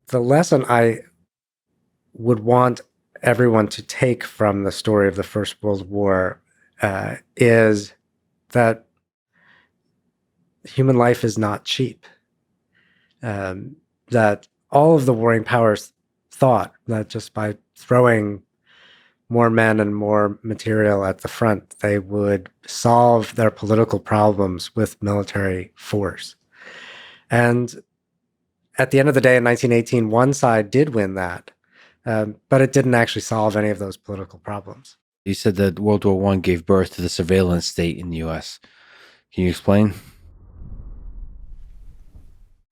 the lesson I would want everyone to take from the story of the First World War is that human life is not cheap. That all of the warring powers thought that just by throwing more men and more material at the front, they would solve their political problems with military force. And at the end of the day, in 1918, one side did win that, but it didn't actually solve any of those political problems. You said that World War I gave birth to the surveillance state in the U.S. Can you explain?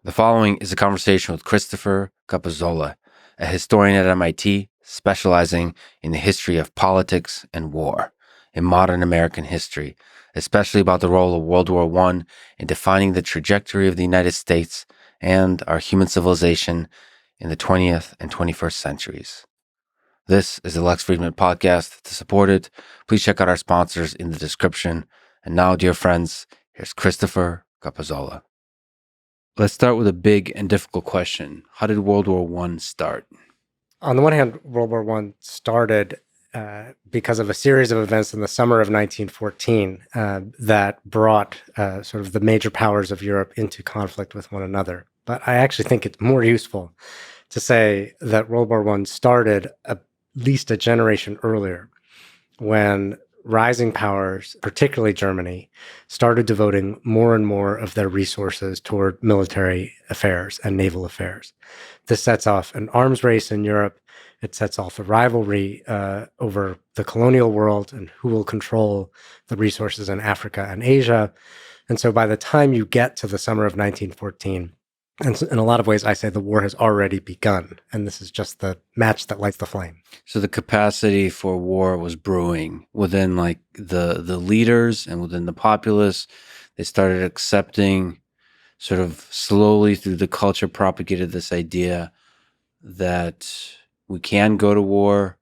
The following is a conversation with Christopher Capozzola, a historian at MIT specializing in the history of politics and war in modern American history, especially about the role of World War I in defining the trajectory of the United States and our human civilization in the 20th and 21st centuries. This is the Lex Fridman podcast. To support it, please check out our sponsors in the description. And now, dear friends, here's Christopher Capozzola. Let's start with a big and difficult question. How did World War I start? On the one hand, World War I started because of a series of events in the summer of 1914 that brought sort of the major powers of Europe into conflict with one another. But I actually think it's more useful to say that World War I started at least a generation earlier, when rising powers, particularly Germany, started devoting more and more of their resources toward military affairs and naval affairs. This sets off an arms race in Europe. It sets off a rivalry over the colonial world and who will control the resources in Africa and Asia. And so by the time you get to the summer of 1914, and in a lot of ways, I say the war has already begun, and this is just the match that lights the flame. So the capacity for war was brewing within like the leaders and within the populace. They started accepting, sort of slowly through the culture, propagated this idea that we can go to war.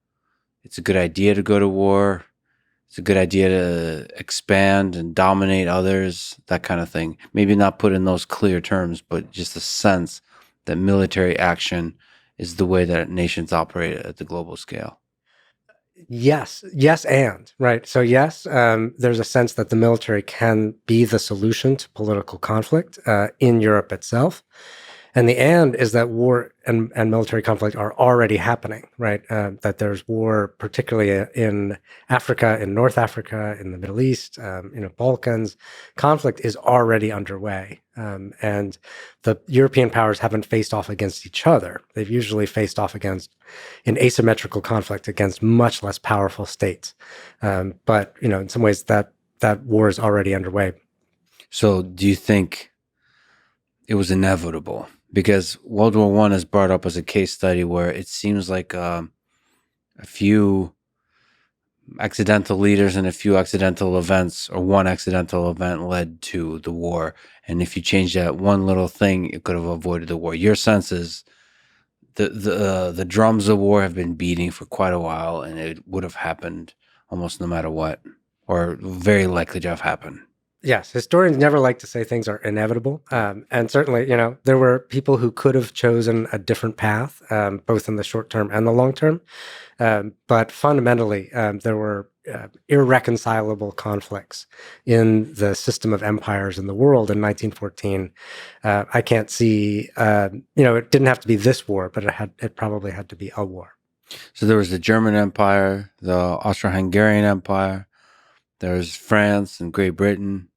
It's a good idea to go to war. It's a good idea to expand and dominate others, that kind of thing. Maybe not put in those clear terms, but just a sense that military action is the way that nations operate at the global scale. Yes, and right. So yes, there's a sense that the military can be the solution to political conflict in Europe itself. And the and is that war and military conflict are already happening, right? That there's war, particularly in Africa, in North Africa, in the Middle East, Balkans. Conflict is already underway. And the European powers haven't faced off against each other. They've usually faced off in asymmetrical conflict against much less powerful states. But, in some ways that war is already underway. So do you think it was inevitable? Because World War I is brought up as a case study where it seems like a few accidental leaders and a few accidental events, or one accidental event, led to the war. And if you change that one little thing, it could have avoided the war. Your sense is the drums of war have been beating for quite a while, and it would have happened almost no matter what, or very likely to have happened. Yes, historians never like to say things are inevitable. And certainly, there were people who could have chosen a different path, both in the short term and the long term. But fundamentally, there were irreconcilable conflicts in the system of empires in the world in 1914. I can't see, it didn't have to be this war, but it probably had to be a war. So there was the German Empire, the Austro-Hungarian Empire, there's France and Great Britain,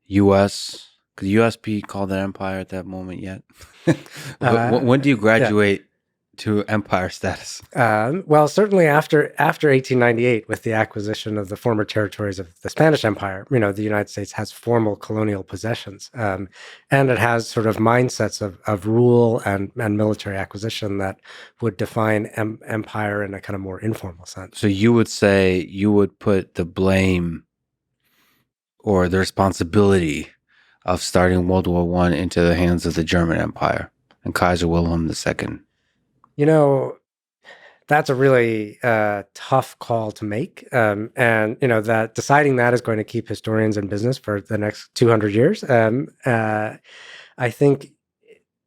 U.S. Could the U.S. be called an empire at that moment yet? When do you graduate to empire status? Well, certainly after 1898, with the acquisition of the former territories of the Spanish Empire, the United States has formal colonial possessions, and it has sort of mindsets of rule and military acquisition that would define empire in a kind of more informal sense. So you would say you would put the blame or the responsibility of starting World War I into the hands of the German Empire and Kaiser Wilhelm II. That's a really tough call to make. And, that deciding that is going to keep historians in business for the next 200 years. I think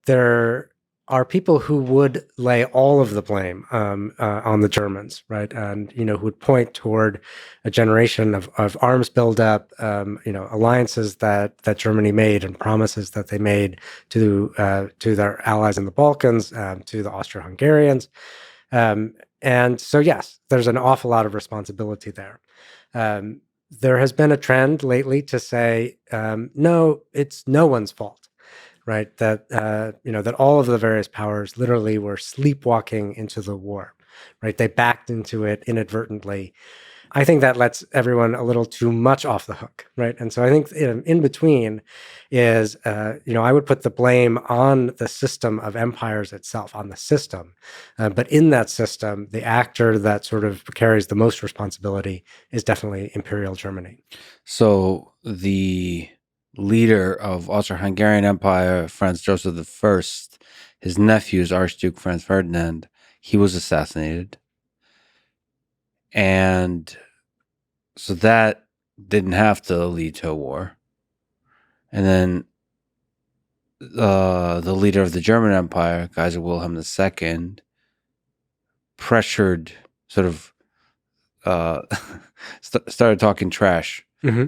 there are people who would lay all of the blame on the Germans, right? And who would point toward a generation of arms buildup, alliances that Germany made and promises that they made to their allies in the Balkans, to the Austro-Hungarians, and so yes, there's an awful lot of responsibility there. There has been a trend lately to say, no, it's no one's fault, right? That that all of the various powers literally were sleepwalking into the war, right? They backed into it inadvertently. I think that lets everyone a little too much off the hook, right? And so I think in between is, I would put the blame on the system of empires itself, on the system. But in that system, the actor that sort of carries the most responsibility is definitely Imperial Germany. So the leader of Austro-Hungarian Empire, Franz Joseph I, his nephews, Archduke Franz Ferdinand, he was assassinated. And so that didn't have to lead to a war. And then the leader of the German Empire, Kaiser Wilhelm II, pressured, sort of uh, started talking trash, Mm-hmm.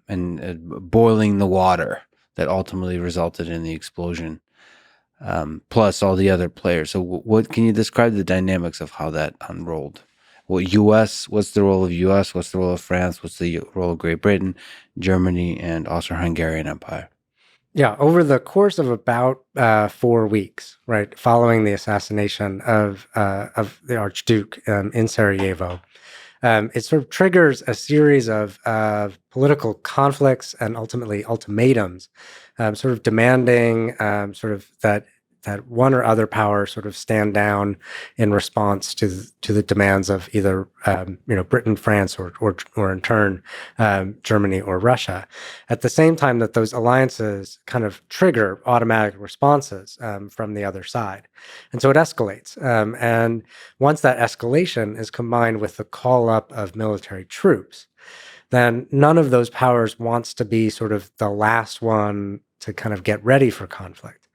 and boiling the water that ultimately resulted in the explosion, plus all the other players. So what can you describe the dynamics of how that unrolled? What's the role of U.S., what's the role of France, what's the role of Great Britain, Germany, and Austro-Hungarian Empire? Yeah, over the course of about 4 weeks, right, following the assassination of the Archduke in Sarajevo, it sort of triggers a series of political conflicts and ultimately ultimatums, sort of demanding sort of that one or other power sort of stand down in response to the demands of either Britain, France, or in turn Germany or Russia. At the same time that those alliances kind of trigger automatic responses from the other side, and so it escalates. And once that escalation is combined with the call up of military troops, then none of those powers wants to be sort of the last one to kind of get ready for conflict.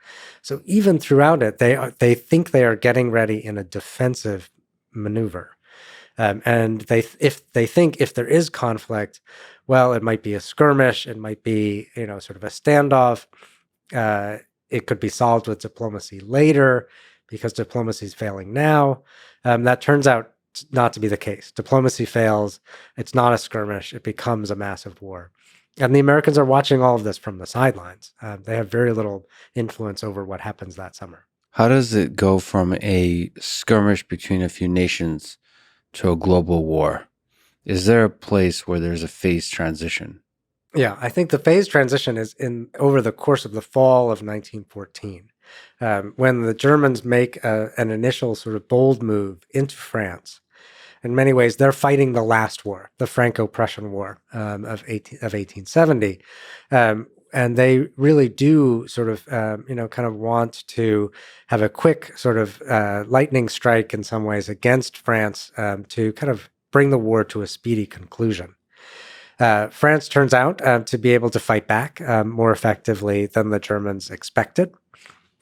So even throughout it, they think they are getting ready in a defensive maneuver, and if they think if there is conflict, well, it might be a skirmish, it might be sort of a standoff. Uh, it could be solved with diplomacy later because diplomacy is failing now. That turns out not to be the case. Diplomacy fails. It's not a skirmish. It becomes a massive war. And the Americans are watching all of this from the sidelines. They have very little influence over what happens that summer. How does it go from a skirmish between a few nations to a global war? Is there a place where there's a phase transition? Yeah, I think the phase transition is in over the course of the fall of 1914, when the Germans make an initial sort of bold move into France. In many ways, they're fighting the last war, the Franco-Prussian War of 1870. And they really do sort of, kind of want to have a quick sort of lightning strike in some ways against France to kind of bring the war to a speedy conclusion. France turns out to be able to fight back more effectively than the Germans expected.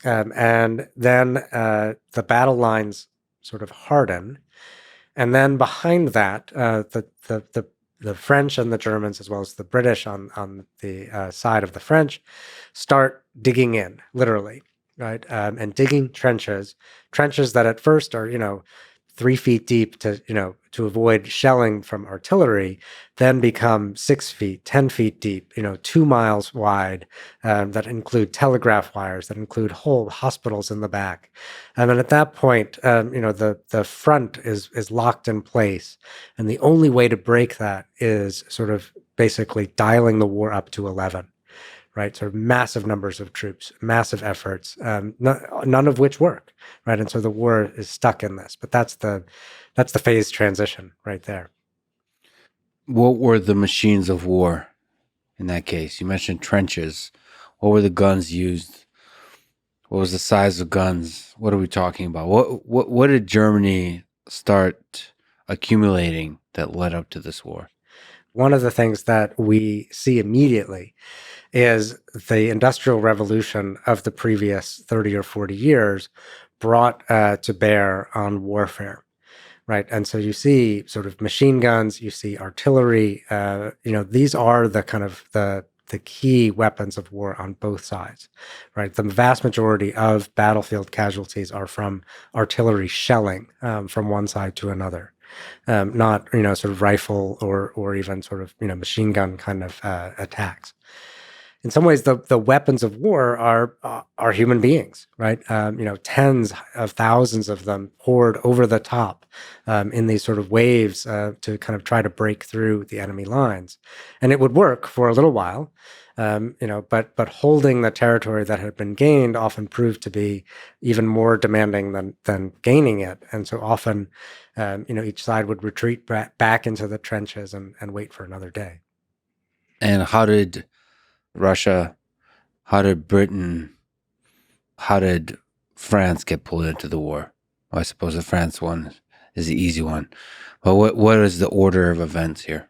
And then the battle lines sort of harden. And then behind that, the French and the Germans, as well as the British on the side of the French, start digging in, literally, right? And digging trenches that at first are 3 feet deep to avoid shelling from artillery, then become 6 feet, 10 feet deep, 2 miles wide, that include telegraph wires, that include whole hospitals in the back. And then at that point, the front is locked in place. And the only way to break that is sort of basically dialing the war up to 11. Right, sort of massive numbers of troops, massive efforts, none of which work, right, and so the war is stuck in this. But that's the phase transition right there. What were the machines of war in that case? You mentioned trenches. What were the guns used? What was the size of guns? What are we talking about? What did Germany start accumulating that led up to this war? One of the things that we see immediately is the Industrial Revolution of the previous 30 or 40 years brought to bear on warfare. Right. And so you see sort of machine guns, you see artillery, these are the kind of the key weapons of war on both sides, right? The vast majority of battlefield casualties are from artillery shelling from one side to another, not, sort of rifle or even sort of, machine gun kind of attacks. In some ways, the weapons of war are human beings, right? Tens of thousands of them poured over the top in these sort of waves to kind of try to break through the enemy lines, and it would work for a little while, but holding the territory that had been gained often proved to be even more demanding than gaining it, and so often, each side would retreat back into the trenches and wait for another day. And how did Russia, how did Britain, how did France get pulled into the war? Well, I suppose the France one is the easy one. But what is the order of events here?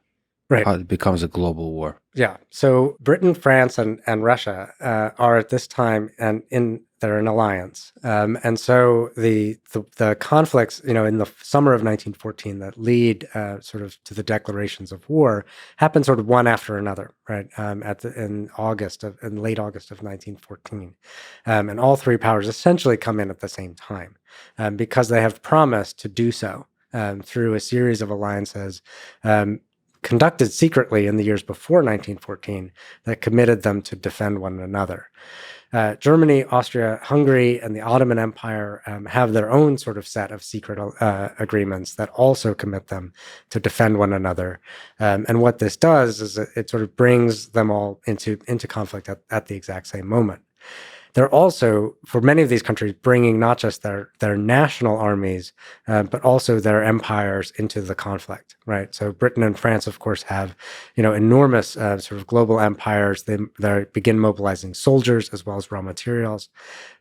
Right. How it becomes a global war? Yeah. So Britain, France, and Russia are at this time they're in alliance, and so the conflicts, in the summer of 1914 that lead sort of to the declarations of war happen sort of one after another, right? In late August of 1914, and all three powers essentially come in at the same time, because they have promised to do so through a series of alliances. Conducted secretly in the years before 1914 that committed them to defend one another. Germany, Austria, Hungary, and the Ottoman Empire have their own sort of set of secret agreements that also commit them to defend one another. And what this does is it sort of brings them all into conflict at the exact same moment. They're also, for many of these countries, bringing not just their national armies, but also their empires into the conflict, right? So Britain and France, of course, have, enormous sort of global empires. They begin mobilizing soldiers as well as raw materials.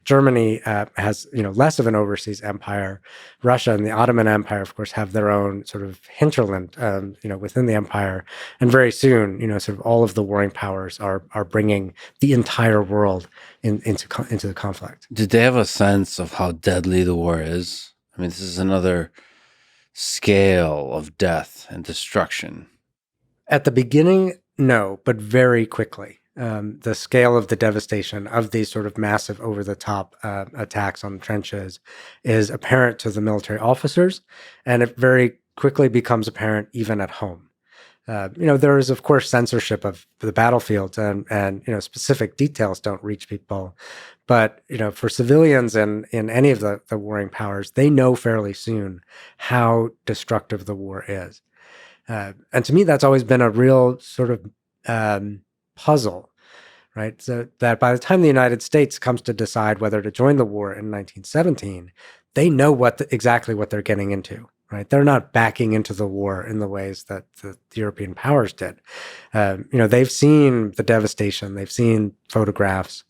Germany has, less of an overseas empire. Russia and the Ottoman Empire, of course, have their own sort of hinterland, within the empire. And very soon, sort of all of the warring powers are bringing the entire world into the conflict. Did they have a sense of how deadly the war is? I mean, this is another scale of death and destruction. At the beginning, no, but very quickly. The scale of the devastation of these sort of massive over-the-top attacks on trenches is apparent to the military officers, and it very quickly becomes apparent even at home. There is, of course, censorship of the battlefield, and specific details don't reach people. But for civilians in any of the warring powers, they know fairly soon how destructive the war is. And to me, that's always been a real sort of puzzle, right? So that by the time the United States comes to decide whether to join the war in 1917, they know exactly what they're getting into, right? They're not backing into the war in the ways that the European powers did. They've seen the devastation, they've seen photographs,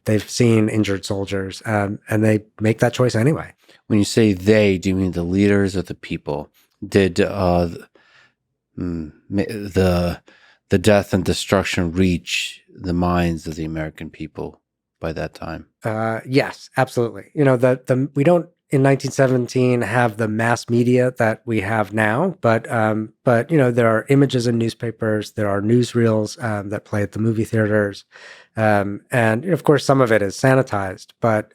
they've seen injured soldiers, and they make that choice anyway. When you say they, do you mean the leaders or the people? Did the death and destruction reach the minds of the American people by that time? Yes, absolutely. We don't in 1917 have the mass media that we have now, but there are images in newspapers, there are newsreels that play at the movie theaters, and of course some of it is sanitized, but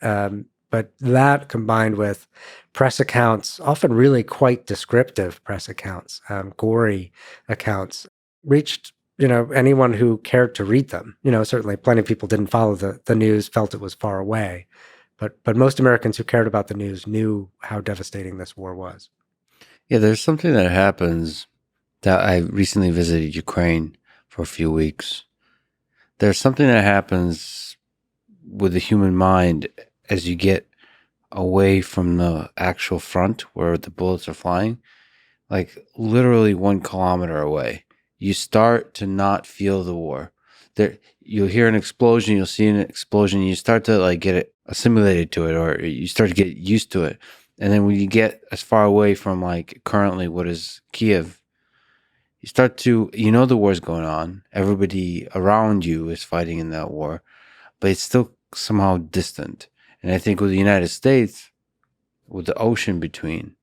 that combined with press accounts, often really quite descriptive press accounts, gory accounts, reached anyone who cared to read them. Certainly plenty of people didn't follow the news, felt it was far away. But most Americans who cared about the news knew how devastating this war was. Yeah, there's something that happens that I recently visited Ukraine for a few weeks. There's something that happens with the human mind as you get away from the actual front where the bullets are flying, like literally 1 kilometer away. You start to not feel the war. There, you'll hear an explosion, you'll see an explosion, you start to like get it assimilated to it, or you start to get used to it. And then when you get as far away from like currently what is Kiev, you start to, you know, the war's going on. Everybody around you is fighting in that war, but it's still somehow distant. And I think with the United States, with the ocean between,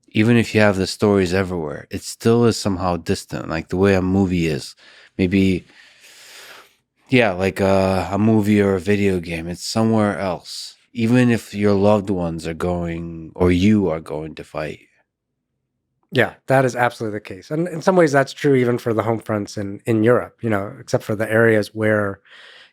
even if you have the stories everywhere, it still is somehow distant, like the way a movie is. Maybe, yeah, like a movie or a video game, it's somewhere else. Even if your loved ones are going or you are going to fight. Yeah, that is absolutely the case. And in some ways, that's true even for the home fronts in Europe, except for the areas where,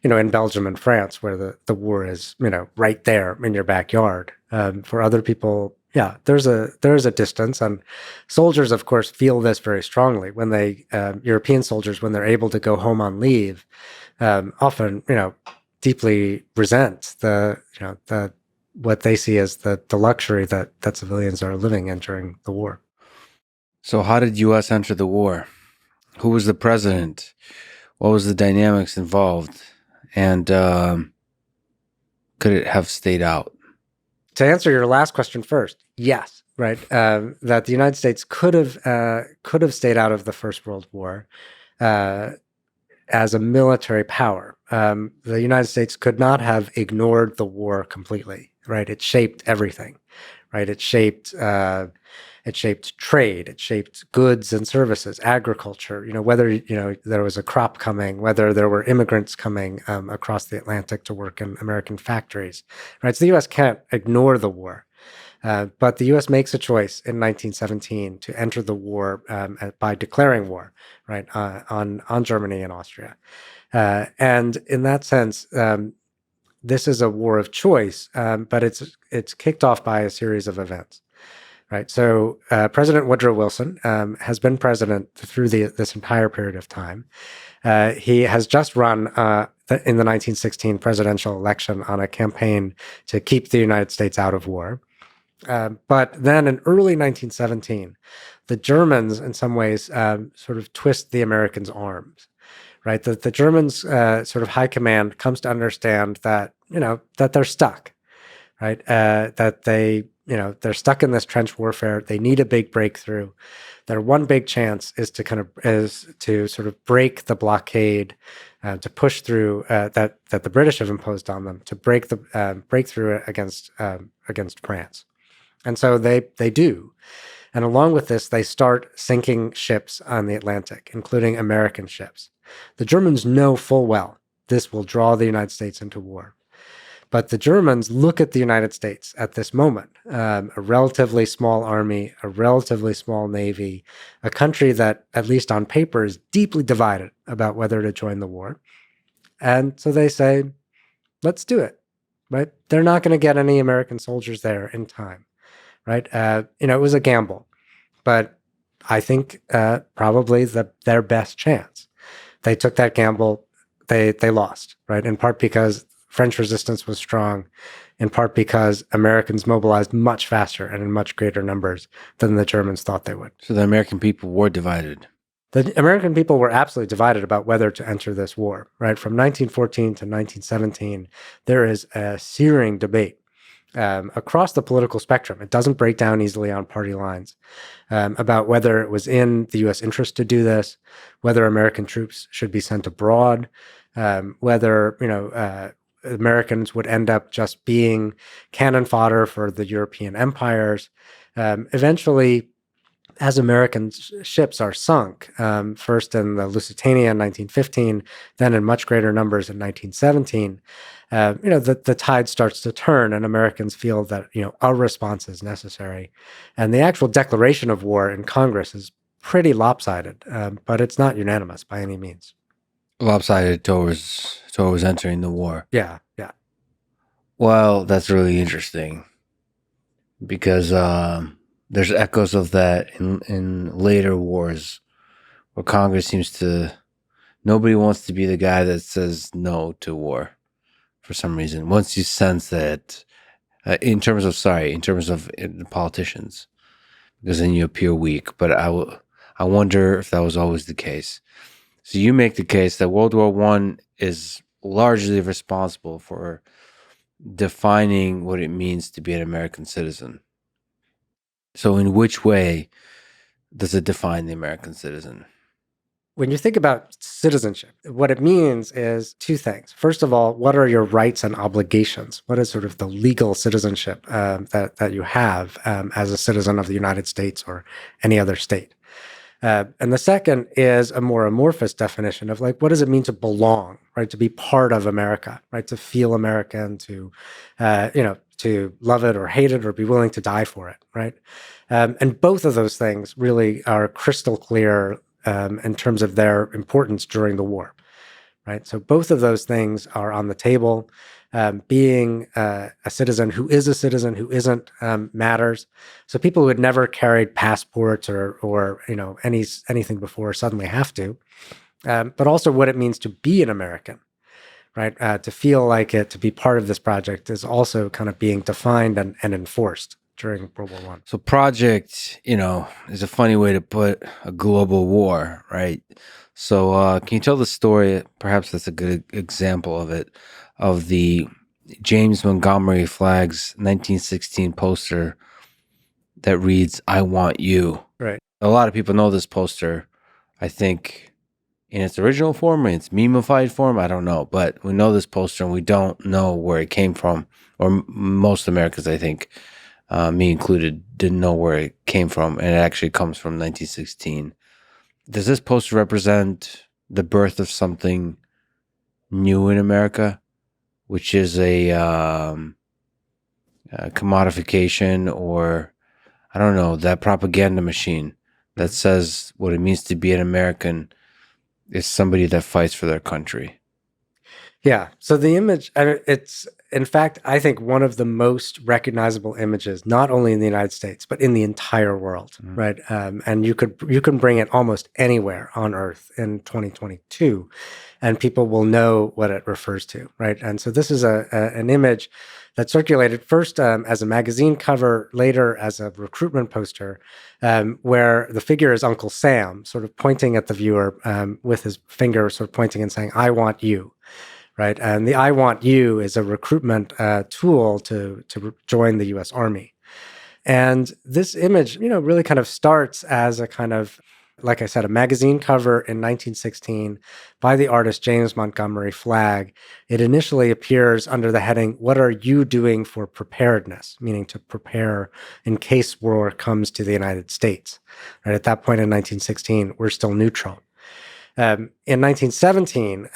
in Belgium and France, where the war is, right there in your backyard. For other people, yeah, there's a distance. And soldiers, of course, feel this very strongly when European soldiers, when they're able to go home on leave, often, deeply resent what they see as the luxury that civilians are living in during the war. So, how did U.S. enter the war? Who was the president? What was the dynamics involved? And could it have stayed out? To answer your last question first, yes, right. That the United States could have stayed out of the First World War uh, as a military power. The United States could not have ignored the war completely. Right, it shaped everything. Right, it shaped trade, it shaped goods and services, agriculture. Whether there was a crop coming, whether there were immigrants coming across the Atlantic to work in American factories. Right, so the U.S. can't ignore the war. But the U.S. makes a choice in 1917 to enter the war by declaring war, right, on Germany and Austria. And in that sense, this is a war of choice, but it's kicked off by a series of events. Right. So President Woodrow Wilson has been president through this entire period of time. He has just run in the 1916 presidential election on a campaign to keep the United States out of war. But then in early 1917, the Germans, in some ways, sort of twist the Americans' arms. Right. The Germans' sort of high command comes to understand that, that they're stuck. Right. That they're stuck in this trench warfare. They need a big breakthrough. Their one big chance is to sort of break the blockade, to push through that the British have imposed on them, to break through it against France. And so they do. And along with this, they start sinking ships on the Atlantic, including American ships. The Germans know full well this will draw the United States into war. But the Germans look at the United States at this moment, a relatively small army, a relatively small navy, a country that, at least on paper, is deeply divided about whether to join the war. And so they say, let's do it, right? They're not going to get any American soldiers there in time, right? It was a gamble, but I think probably their best chance. They took that gamble. They lost, right? In part because French resistance was strong, in part because Americans mobilized much faster and in much greater numbers than the Germans thought they would. So the American people were divided. The American people were absolutely divided about whether to enter this war, right? From 1914 to 1917, there is a searing debate across the political spectrum. It doesn't break down easily on party lines about whether it was in the U.S. interest to do this, whether American troops should be sent abroad, whether Americans would end up just being cannon fodder for the European empires. Eventually, as American ships are sunk, first in the Lusitania in 1915, then in much greater numbers in 1917, the tide starts to turn, and Americans feel that a response is necessary, and the actual declaration of war in Congress is pretty lopsided, but it's not unanimous by any means. Lopsided towards entering the war. Yeah, yeah. Well, that's really interesting because there's echoes of that in later wars where Congress seems to, nobody wants to be the guy that says no to war for some reason. Once you sense that, in terms of politicians, because then you appear weak. But I wonder if that was always the case. So you make the case that World War I is largely responsible for defining what it means to be an American citizen. So in which way does it define the American citizen? When you think about citizenship, what it means is two things. First of all, what are your rights and obligations? What is sort of the legal citizenship that you have as a citizen of the United States or any other state? And the second is a more amorphous definition of like, what does it mean to belong, right? To be part of America, right? To feel American, to love it or hate it or be willing to die for it, right? And both of those things really are crystal clear in terms of their importance during the war, right? So both of those things are on the table. Being a citizen who is a citizen who isn't matters. So people who had never carried passports or anything before suddenly have to. But also what it means to be an American, right? To feel like it, to be part of this project is also kind of being defined and enforced during World War One. So project, is a funny way to put a global war, right? So can you tell the story, perhaps that's a good example of it, of the James Montgomery Flag's 1916 poster that reads, "I want you." Right. A lot of people know this poster, I think, in its original form, in its memeified form, I don't know. But we know this poster and we don't know where it came from. Or most Americans, I think, me included, didn't know where it came from. And it actually comes from 1916. Does this poster represent the birth of something new in America, which is a commodification, or I don't know, that propaganda machine that says what it means to be an American is somebody that fights for their country? Yeah. So the image, it's in fact, I think one of the most recognizable images, not only in the United States but in the entire world, right? And you can bring it almost anywhere on Earth in 2022, and people will know what it refers to, right? And so this is an image that circulated first as a magazine cover, later as a recruitment poster, where the figure is Uncle Sam, sort of pointing at the viewer with his finger, sort of pointing and saying, "I want you." Right. And the I Want You is a recruitment tool to join the US Army. And this image, really kind of starts as a kind of, like I said, a magazine cover in 1916 by the artist James Montgomery Flagg. It initially appears under the heading, "What are you doing for preparedness?" Meaning to prepare in case war comes to the United States. Right. At that point in 1916, we're still neutral. In 1917,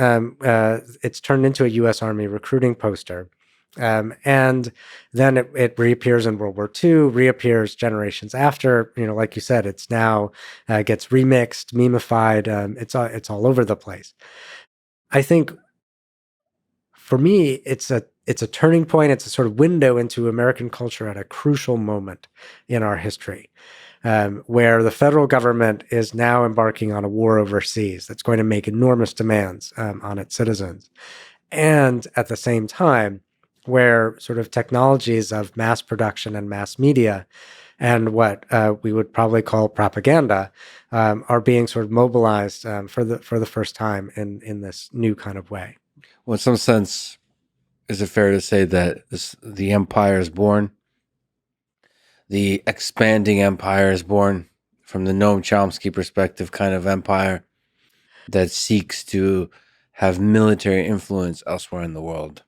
it's turned into a U.S. Army recruiting poster. And then it reappears in World War II, reappears generations after. Like you said, it's now gets remixed, memeified. It's all over the place. I think for me, it's a turning point. It's a sort of window into American culture at a crucial moment in our history. Where the federal government is now embarking on a war overseas that's going to make enormous demands on its citizens. And at the same time, where sort of technologies of mass production and mass media and what we would probably call propaganda are being sort of mobilized for the first time in this new kind of way. Well, in some sense, is it fair to say that the empire is born? The expanding empire is born from the Noam Chomsky perspective, kind of empire that seeks to have military influence elsewhere in the world.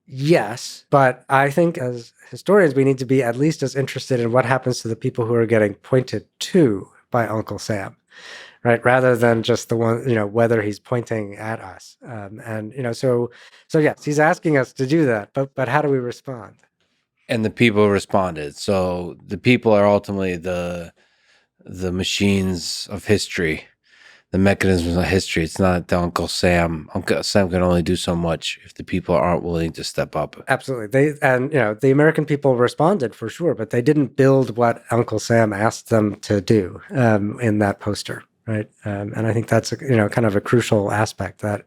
Yes, but I think as historians, we need to be at least as interested in what happens to the people who are getting pointed to by Uncle Sam, right? Rather than just the one, whether he's pointing at us. So yes, he's asking us to do that, but how do we respond? And the people responded. So the people are ultimately the machines of history, the mechanisms of history. It's not the Uncle Sam. Uncle Sam can only do so much if the people aren't willing to step up. Absolutely. The American people responded for sure, but they didn't build what Uncle Sam asked them to do in that poster, right? And I think that's kind of a crucial aspect that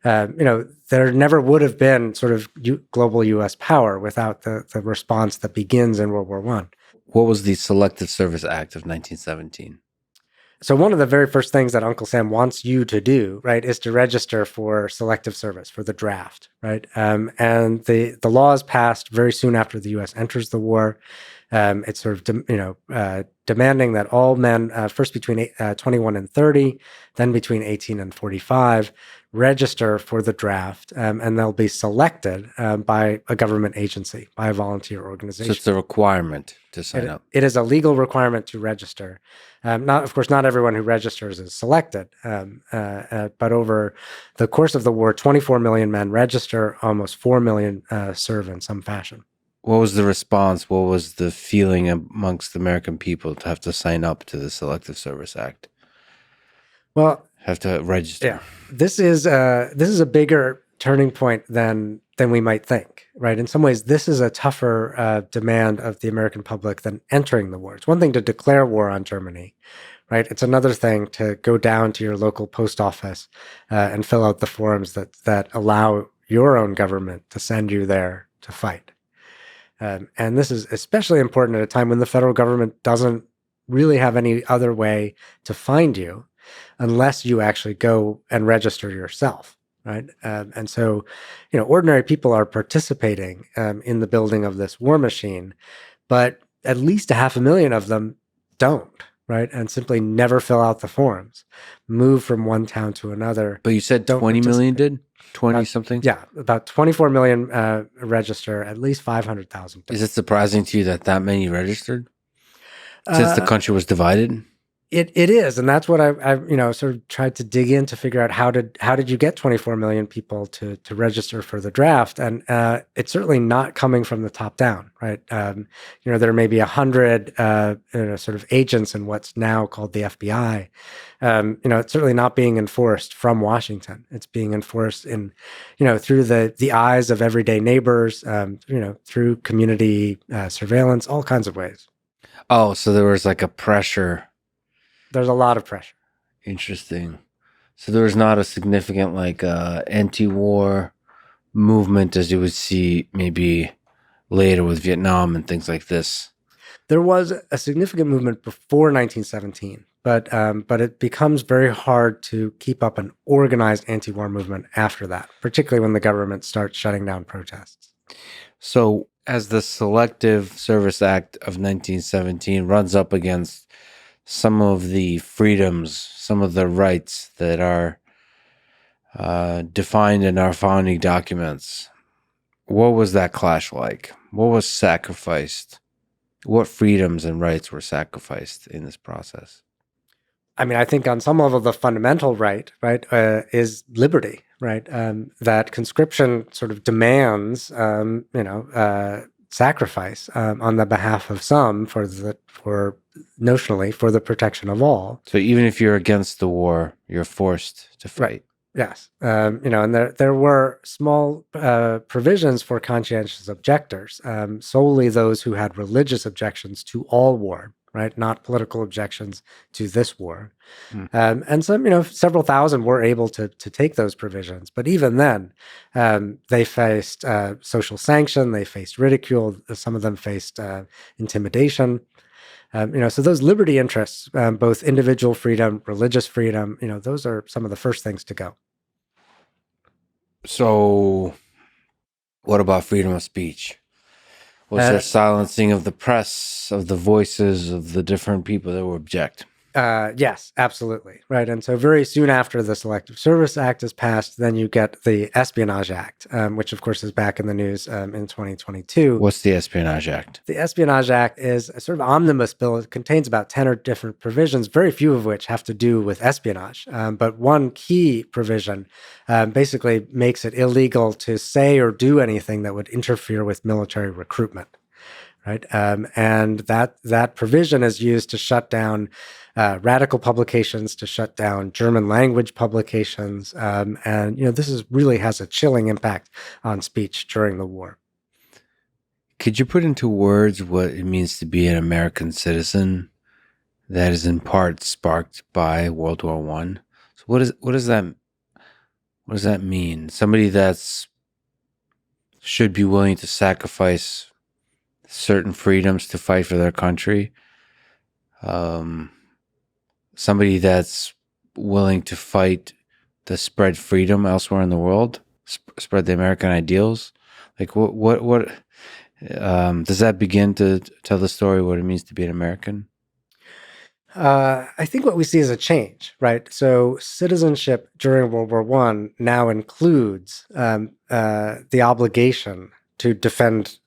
there never would have been sort of global U.S. power without the response that begins in World War I. What was the Selective Service Act of 1917? So one of the very first things that Uncle Sam wants you to do, right, is to register for selective service, for the draft, right? And the law is passed very soon after the U.S. enters the war. It's sort of, demanding that all men, first between 21 and 30, then between 18 and 45, register for the draft, and they'll be selected by a government agency, by a volunteer So organization. it's a requirement to sign up. It is a legal requirement to register. Of course, not everyone who registers is selected, but over the course of the war, 24 million men register, almost 4 million serve in some fashion. What was the response? What was the feeling amongst the American people to have to sign up to the Selective Service Act? Well, Have to register. yeah, this is a bigger turning point than we might think, right? In some ways, this is a tougher demand of the American public than entering the war. It's one thing to declare war on Germany, right? It's another thing to go down to your local post office and fill out the forms that allow your own government to send you there to fight. And this is especially important at a time when the federal government doesn't really have any other way to find you unless you actually go and register yourself, right? And so, ordinary people are participating in the building of this war machine, but at least 500,000 of them don't, right? And simply never fill out the forms, move from one town to another. But you said 20 million did? 20 something? Yeah, about 24 million register, at least 500,000. Is it surprising to you that many registered? Since the country was divided? It is, and that's what I sort of tried to dig in to figure out how did you get 24 million people to register for the draft, and it's certainly not coming from the top down, right? There may be 100 sort of agents in what's now called the FBI. It's certainly not being enforced from Washington. It's being enforced in through the eyes of everyday neighbors, through community surveillance, all kinds of ways. Oh, so there was like a pressure. There's a lot of pressure. Interesting. So there was not a significant anti-war movement as you would see maybe later with Vietnam and things like this. There was a significant movement before 1917, but it becomes very hard to keep up an organized anti-war movement after that, particularly when the government starts shutting down protests. So as the Selective Service Act of 1917 runs up against some of the freedoms, some of the rights that are defined in our founding documents, what was that clash like? What was sacrificed? What freedoms and rights were sacrificed in this process? I mean, I think on some level, the fundamental right, is liberty, right? That conscription sort of demands, sacrifice on the behalf of some notionally for the protection of all. So even if you're against the war, you're forced to fight. Right. Yes. And there were small provisions for conscientious objectors, solely those who had religious objections to all war, right? Not political objections to this war. And some, several thousand were able to take those provisions. But even then, they faced social sanction, they faced ridicule, some of them faced intimidation. So those liberty interests, both individual freedom, religious freedom, those are some of the first things to go. So what about freedom of speech? Was there silencing of the press, of the voices of the different people that would object? Yes, absolutely. Right. And so very soon after the Selective Service Act is passed, then you get the Espionage Act, which of course is back in the news in 2022. What's the Espionage Act? The Espionage Act is a sort of omnibus bill. It contains about 10 or different provisions, very few of which have to do with espionage. But one key provision basically makes it illegal to say or do anything that would interfere with military recruitment. Right. And that provision is used to shut down radical publications, to shut down German language publications. And, this really has a chilling impact on speech during the war. Could you put into words what it means to be an American citizen that is in part sparked by World War I? So what does that mean? Somebody that's should be willing to sacrifice certain freedoms to fight for their country. somebody that's willing to fight to spread freedom elsewhere in the world, spread the American ideals. Like what does that begin to tell the story what it means to be an American? I think what we see is a change, right? So citizenship during World War One now includes the obligation to defend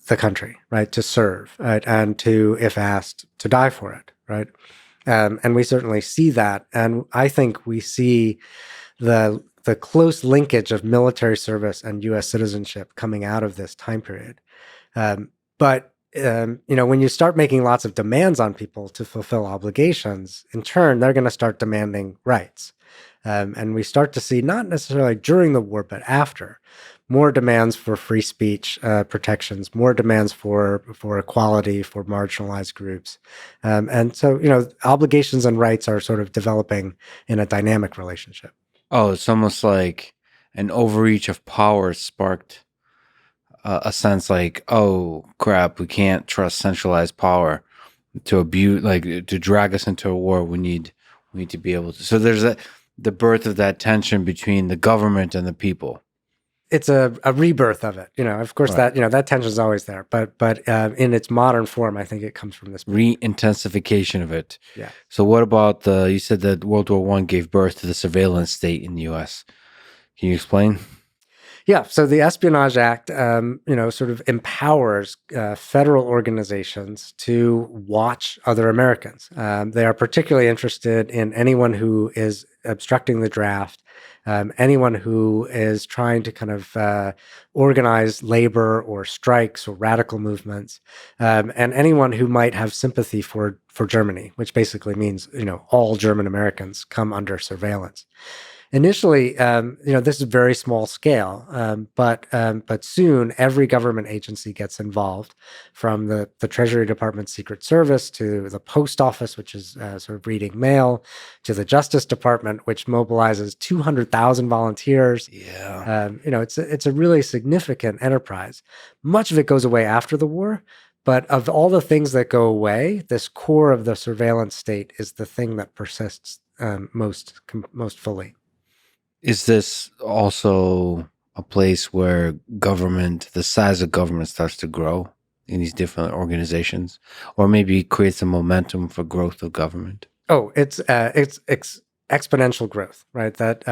the country, right? To serve, right? And to, if asked, to die for it, right? And we certainly see that. And I think we see the close linkage of military service and U.S. citizenship coming out of this time period. But when you start making lots of demands on people to fulfill obligations, in turn, they're going to start demanding rights. And we start to see, not necessarily during the war, but after, more demands for free speech protections, more demands for equality for marginalized groups. And so, obligations and rights are sort of developing in a dynamic relationship. Oh, it's almost like an overreach of power sparked a sense like, oh crap, we can't trust centralized power to abuse, like to drag us into a war. We need to be able to. So there's the birth of that tension between the government and the people. It's a rebirth of it. Of course, Right. that tension is always there, but in its modern form, I think it comes from this. Re-intensification of it. Yeah. So what about you said that World War One gave birth to the surveillance state in the U.S. Can you explain? Yeah, so the Espionage Act, sort of empowers federal organizations to watch other Americans. They are particularly interested in anyone who is obstructing the draft, anyone who is trying to kind of organize labor or strikes or radical movements, and anyone who might have sympathy for Germany, which basically means all German Americans come under surveillance. Initially, this is very small scale, but soon every government agency gets involved, from the Treasury Department Secret Service to the Post Office, which is sort of reading mail, to the Justice Department, which mobilizes 200,000 volunteers. Yeah. It's a really significant enterprise. Much of it goes away after the war, but of all the things that go away, this core of the surveillance state is the thing that persists most fully. Is this also a place where government, the size of government starts to grow in these different organizations, or maybe creates a momentum for growth of government? Oh, it's exponential growth, right? That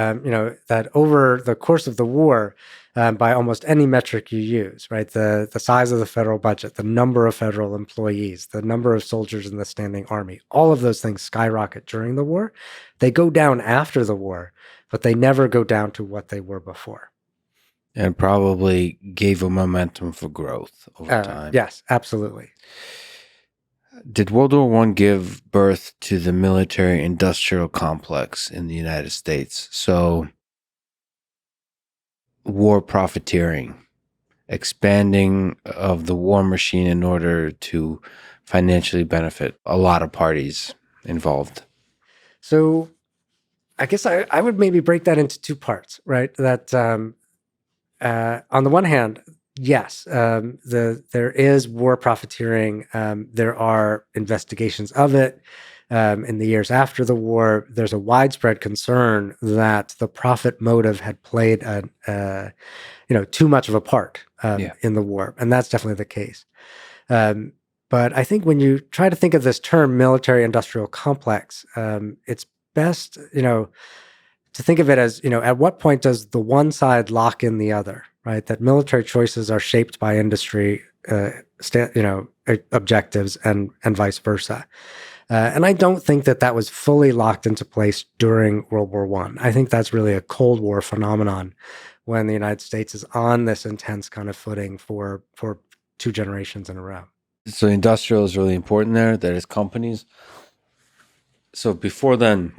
over the course of the war, by almost any metric you use, right? The size of the federal budget, the number of federal employees, the number of soldiers in the standing army, all of those things skyrocket during the war. They go down after the war, but they never go down to what they were before. And probably gave a momentum for growth over time. Yes, absolutely. Did World War One give birth to the military industrial complex in the United States? So, war profiteering, expanding of the war machine in order to financially benefit a lot of parties involved. So I guess I would maybe break that into two parts, right? That on the one hand, yes, there is war profiteering. There are investigations of it. In the years after the war, there's a widespread concern that the profit motive had played too much of a part in the war, and that's definitely the case. But I think when you try to think of this term military-industrial complex, it's best, to think of it as, at what point does the one side lock in the other, right? That military choices are shaped by industry, objectives and vice versa. And I don't think that was fully locked into place during World War One. I think that's really a Cold War phenomenon, when the United States is on this intense kind of footing for two generations in a row. So industrial is really important there. There's companies. So before then,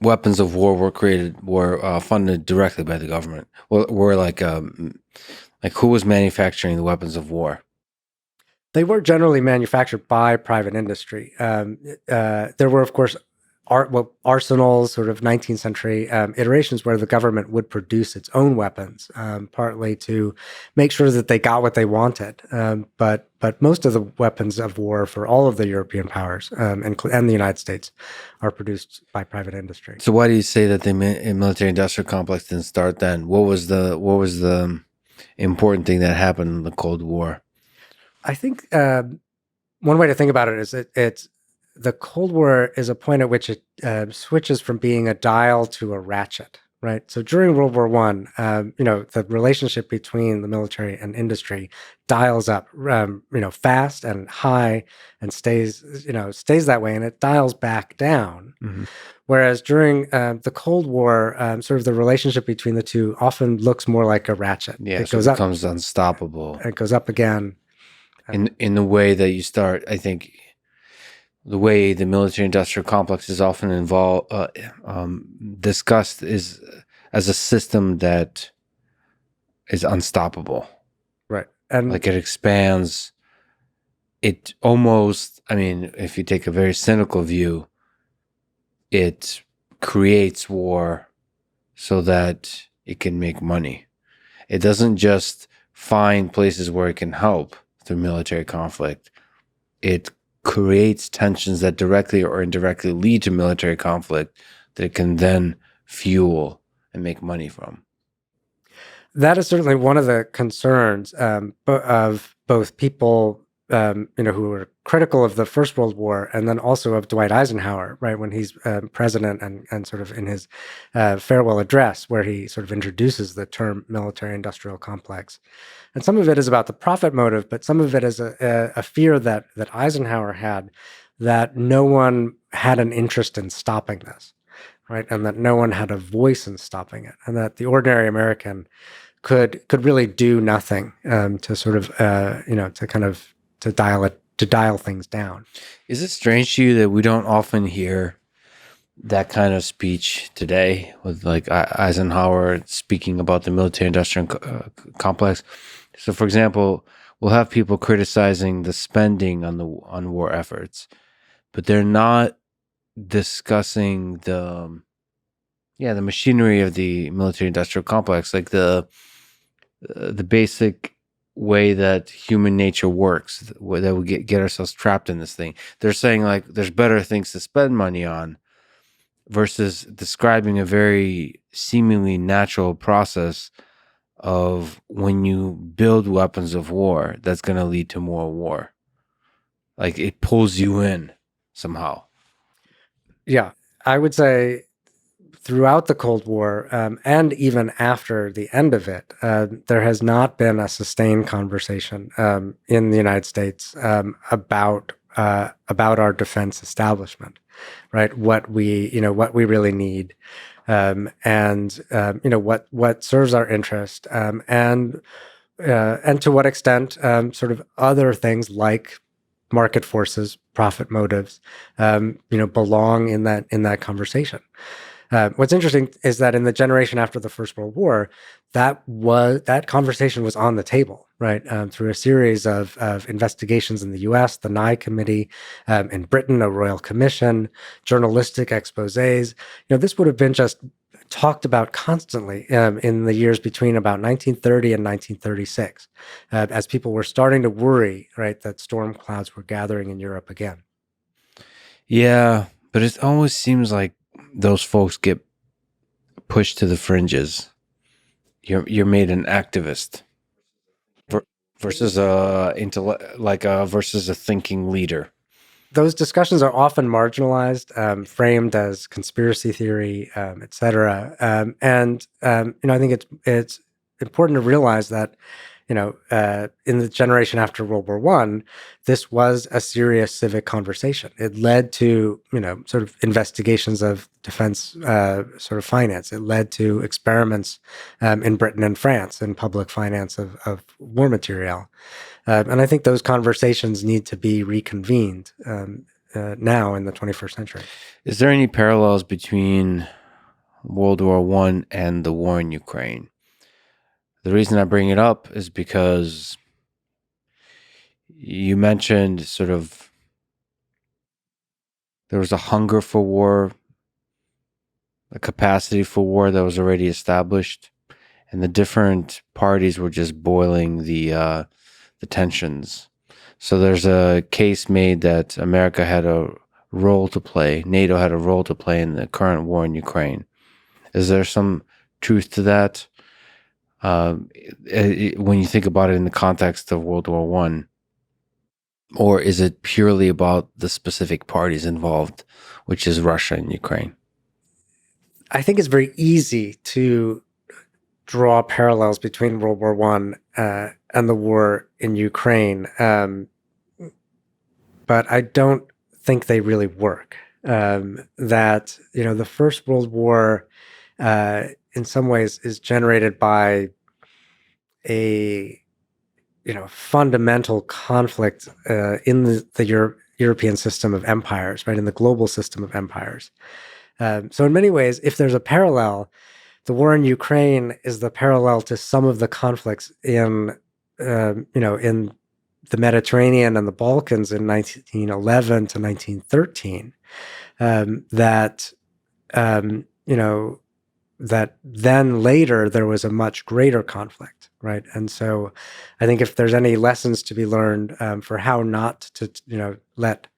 weapons of war were funded directly by the government. Were like who was manufacturing the weapons of war? They were generally manufactured by private industry. There were, of course, arsenals, sort of 19th century iterations where the government would produce its own weapons, partly to make sure that they got what they wanted. But most of the weapons of war for all of the European powers and the United States are produced by private industry. So why do you say that the military-industrial complex didn't start then? What was the important thing that happened in the Cold War? I think one way to think about it is it's the Cold War is a point at which it switches from being a dial to a ratchet, right? So during World War One, the relationship between the military and industry dials up, fast and high, and stays that way, and it dials back down. Mm-hmm. Whereas during the Cold War, sort of the relationship between the two often looks more like a ratchet. Yeah, It so goes it up, becomes unstoppable. it goes up again. In the way that you start, I think, the way the military-industrial complex is often discussed is as a system that is unstoppable. Right. And like it expands. It almost, I mean, if you take a very cynical view, it creates war so that it can make money. It doesn't just find places where it can help through military conflict. It creates tensions that directly or indirectly lead to military conflict that it can then fuel and make money from. that is certainly one of the concerns of both people, who were critical of the First World War, and then also of Dwight Eisenhower, right, when he's president and sort of in his farewell address, where he sort of introduces the term military-industrial complex. And some of it is about the profit motive, but some of it is a fear that Eisenhower had, that no one had an interest in stopping this, right, and that no one had a voice in stopping it, and that the ordinary American could really do nothing to sort of to dial things down. Is it strange to you that we don't often hear that kind of speech today, with like Eisenhower speaking about the military-industrial complex? So, for example, we'll have people criticizing the spending on war efforts, but they're not discussing the machinery of the military-industrial complex, like the basic way that human nature works, that we get ourselves trapped in this thing. They're saying like there's better things to spend money on, versus describing a very seemingly natural process of when you build weapons of war, that's going to lead to more war. Like it pulls you in somehow. Yeah, I would say throughout the Cold War, and even after the end of it, there has not been a sustained conversation in the United States about our defense establishment, right? What we really need, and what serves our interest, and to what extent sort of other things like market forces, profit motives, belong in that conversation. What's interesting is that in the generation after the First World War, that conversation was on the table, right? Through a series of investigations in the U.S., the Nye Committee, in Britain, a royal commission, journalistic exposés. This would have been just talked about constantly in the years between about 1930 and 1936, as people were starting to worry, right, that storm clouds were gathering in Europe again. Yeah, but it always seems like those folks get pushed to the fringes. You're made an activist versus versus a thinking leader. Those discussions are often marginalized, framed as conspiracy theory, et cetera. I think it's important to realize that, in the generation after World War I, this was a serious civic conversation. It led to, sort of investigations of defense sort of finance. It led to experiments in Britain and France in public finance of war material. And I think those conversations need to be reconvened now in the 21st century. Is there any parallels between World War I and the war in Ukraine? The reason I bring it up is because you mentioned sort of there was a hunger for war a capacity for war that was already established, and the different parties were just boiling the tensions. So there's a case made that America had a role to play, NATO had a role to play in the current war in Ukraine. Is there some truth to that? When you think about it in the context of World War One, or is it purely about the specific parties involved, which is Russia and Ukraine? I think it's very easy to draw parallels between World War One and the war in Ukraine, but I don't think they really work. That the First World War, in some ways, is generated by a fundamental conflict in the European system of empires, right? In the global system of empires. So in many ways, if there's a parallel, the war in Ukraine is the parallel to some of the conflicts in the Mediterranean and the Balkans in 1911 to 1913. That that then later there was a much greater conflict, right? And so, I think if there's any lessons to be learned for how not to let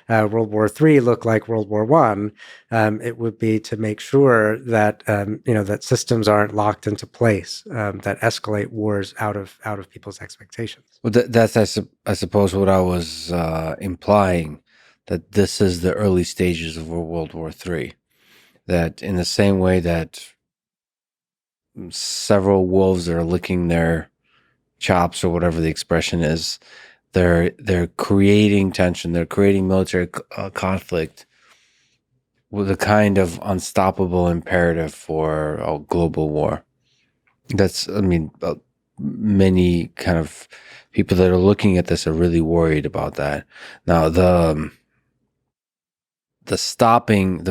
World War III look like World War One, it would be to make sure that that systems aren't locked into place that escalate wars out of people's expectations. Well, that's I suppose what I was implying, that this is the early stages of World War III. That in the same way that several wolves are licking their chops, or whatever the expression is, they're creating tension, they're creating military conflict with a kind of unstoppable imperative for a global war. That's, I mean, many kind of people that are looking at this are really worried about that. Now, the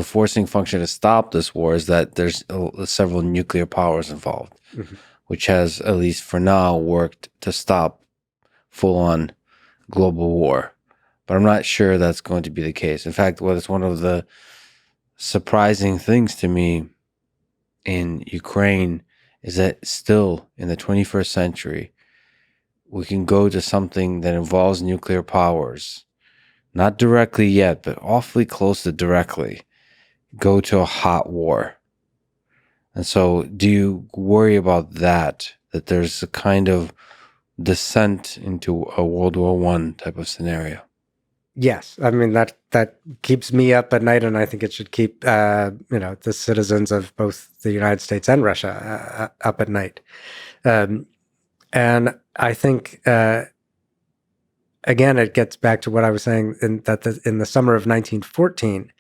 forcing function to stop this war is that there's several nuclear powers involved, Mhm. which has, at least for now, worked to stop full-on global war. But I'm not sure that's going to be the case. In fact, what is one of the surprising things to me in Ukraine is that still in the 21st century, we can go to something that involves nuclear powers, not directly yet, but awfully close to directly, go to a hot war. And so, do you worry about that there's a kind of descent into a World War One type of scenario? Yes, I mean that keeps me up at night, and I think it should keep the citizens of both the United States and Russia up at night. Um, and I think again, it gets back to what I was saying in the summer of 1914.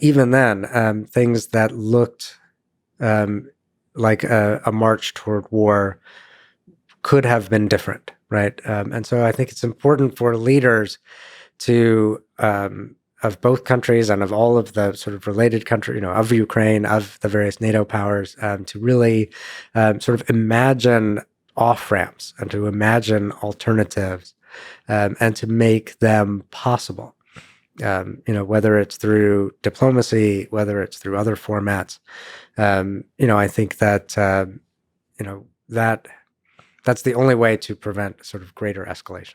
Even then, things that looked like a march toward war could have been different, right? And so I think it's important for leaders to of both countries and of all of the sort of related countries, of Ukraine, of the various NATO powers, to really sort of imagine off ramps and to imagine alternatives and to make them possible. Whether it's through diplomacy, whether it's through other formats. I think that that that's the only way to prevent sort of greater escalation.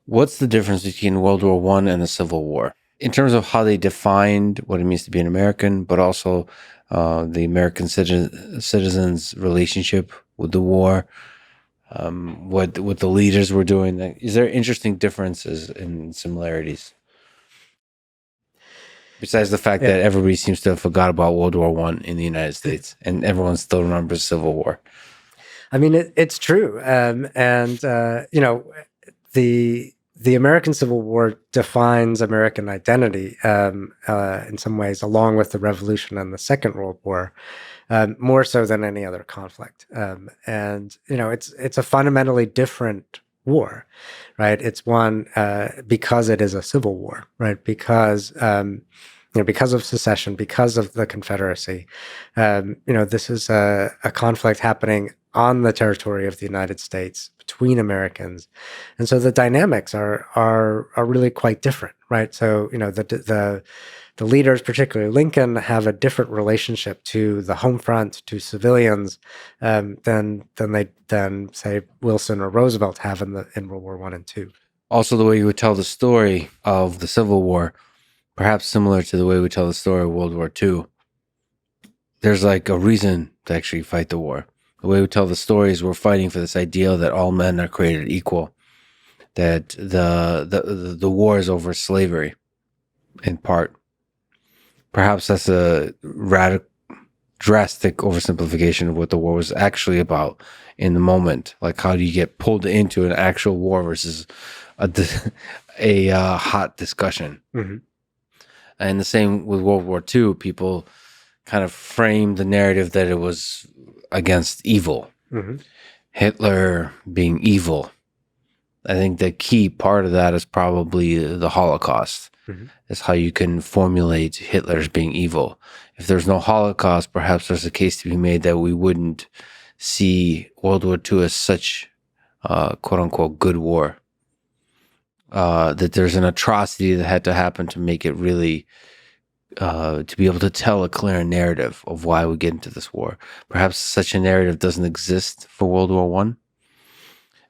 What's the difference between World War One and the Civil War in terms of how they defined what it means to be an American, but also the American citizens' relationship with the war, what the leaders were doing? Is there interesting differences and similarities besides the fact Yeah. that everybody seems to have forgot about World War One in the United States and everyone still remembers Civil War? I mean, it's true, and the American Civil War defines American identity in some ways, along with the Revolution and the Second World War, more so than any other conflict. And it's a fundamentally different war, right? It's one because it is a civil war, right? Because of secession, because of the Confederacy, this is a conflict happening on the territory of the United States between Americans, and so the dynamics are really quite different, right? So the the leaders, particularly Lincoln, have a different relationship to the home front, to civilians, than say Wilson or Roosevelt have in World War I and II. Also, the way you would tell the story of the Civil War, perhaps similar to the way we tell the story of World War II. There's like a reason to actually fight the war. The way we tell the story is we're fighting for this ideal that all men are created equal, that the war is over slavery, in part. Perhaps that's a drastic oversimplification of what the war was actually about in the moment. Like, how do you get pulled into an actual war versus a hot discussion? Mm-hmm. And the same with World War II. People kind of framed the narrative that it was against evil. Mm-hmm. Hitler being evil. I think the key part of that is probably the Holocaust. Mm-hmm. Is how you can formulate Hitler's being evil. If there's no Holocaust, perhaps there's a case to be made that we wouldn't see World War II as such quote unquote good war. That there's an atrocity that had to happen to make it really to be able to tell a clear narrative of why we get into this war. Perhaps such a narrative doesn't exist for World War I.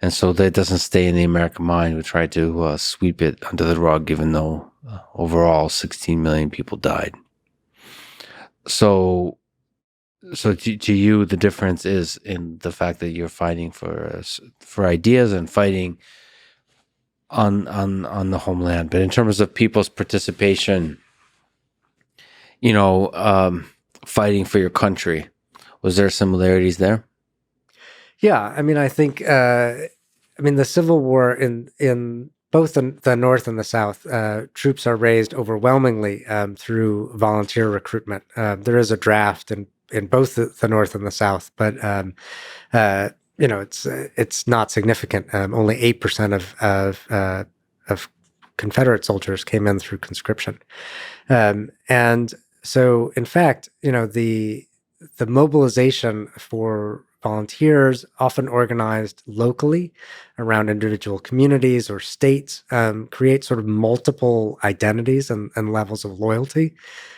And so that doesn't stay in the American mind. We try to sweep it under the rug, even though overall 16 million people died. So to you, the difference is in the fact that you're fighting for ideas and fighting on the homeland. But in terms of people's participation, fighting for your country, was there similarities there? Yeah, I mean, I think, the Civil War in both the North and the South, troops are raised overwhelmingly through volunteer recruitment. There is a draft in both the North and the South, but it's not significant. Only 8% of Confederate soldiers came in through conscription, and so in fact, the mobilization for volunteers, often organized locally around individual communities or states, create sort of multiple identities and levels of loyalty,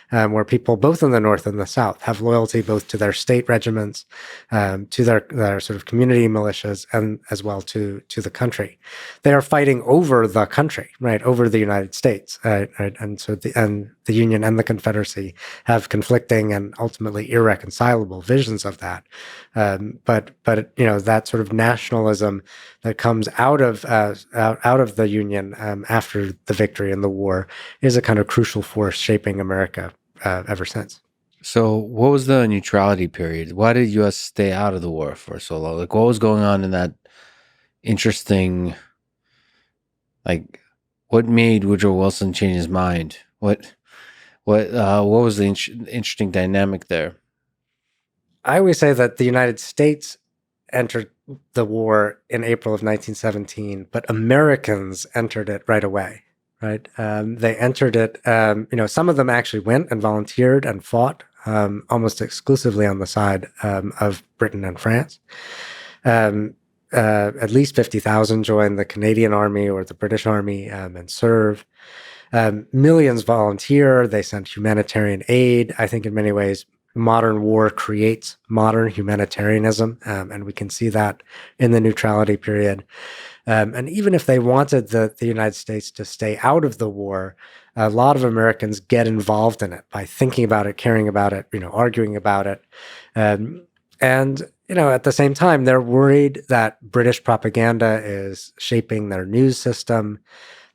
where people both in the North and the South have loyalty both to their state regiments, to their sort of community militias, and as well to the country. They are fighting over the country, right, over the United States, right? And so the Union and the Confederacy have conflicting and ultimately irreconcilable visions of that. But that sort of nationalism that comes out of the Union after the victory in the war is a kind of crucial force shaping America ever since. So, what was the neutrality period? Why did U.S. stay out of the war for so long? Like, what was going on in that interesting? Like, what made Woodrow Wilson change his mind? What was the interesting dynamic there? I always say that the United States entered the war in April of 1917, but Americans entered it right away. Right? They entered it. Some of them actually went and volunteered and fought almost exclusively on the side of Britain and France. At least 50,000 joined the Canadian Army or the British Army and served. Millions volunteer. They sent humanitarian aid. I think in many ways, modern war creates modern humanitarianism, and we can see that in the neutrality period. And even if they wanted the United States to stay out of the war, a lot of Americans get involved in it by thinking about it, caring about it, arguing about it. And at the same time, they're worried that British propaganda is shaping their news system.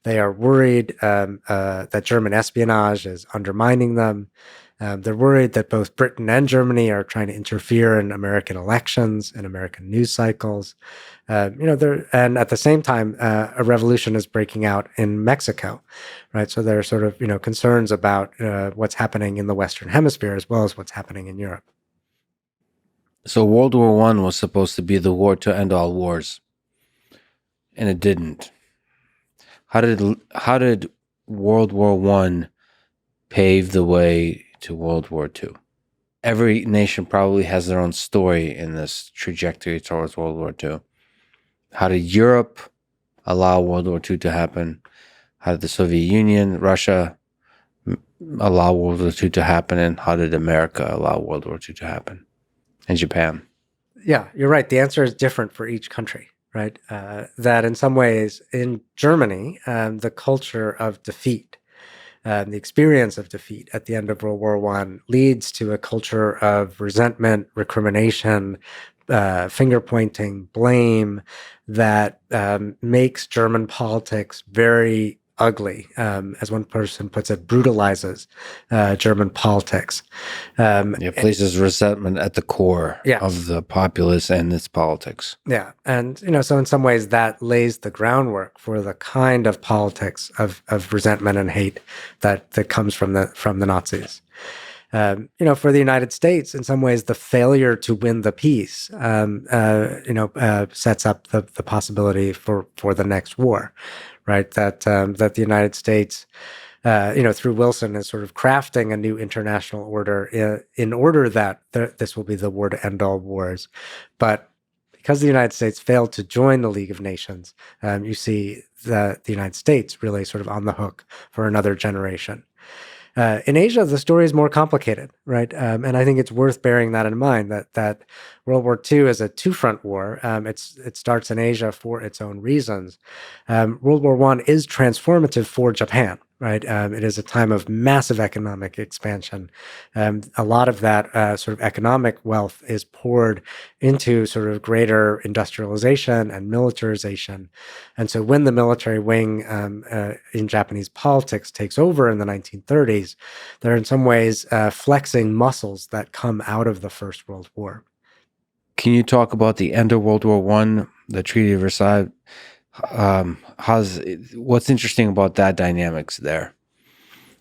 They are worried that German espionage is undermining them. They're worried that both Britain and Germany are trying to interfere in American elections and American news cycles. And at the same time, a revolution is breaking out in Mexico, right? So there are sort of, concerns about what's happening in the Western Hemisphere as well as what's happening in Europe. So World War I was supposed to be the war to end all wars, and it didn't. How did World War I pave the way to World War II? Every nation probably has their own story in this trajectory towards World War II. How did Europe allow World War II to happen? How did the Soviet Union, Russia, allow World War II to happen, and how did America allow World War II to happen, and Japan? Yeah, you're right. The answer is different for each country, right? That in some ways, in Germany, the culture of defeat, the experience of defeat at the end of World War One leads to a culture of resentment, recrimination, finger pointing, blame that makes German politics very ugly. As one person puts it, brutalizes German politics. It places resentment at the core Yes. of the populace and its politics. Yeah. And, so in some ways that lays the groundwork for the kind of politics of resentment and hate that comes from the Nazis. For the United States, in some ways, the failure to win the peace, sets up the possibility for the next war, right? That the United States, through Wilson, is sort of crafting a new international order in order that this will be the war to end all wars, but because the United States failed to join the League of Nations, you see the United States really sort of on the hook for another generation. In Asia, the story is more complicated, right? And I think it's worth bearing that in mind, that World War II is a two-front war. It starts in Asia for its own reasons. World War I is transformative for Japan, right? It is a time of massive economic expansion. A lot of that sort of economic wealth is poured into sort of greater industrialization and militarization. And so when the military wing in Japanese politics takes over in the 1930s, they're in some ways flexing muscles that come out of the First World War. Can you talk about the end of World War One, the Treaty of Versailles? What's interesting about that dynamics there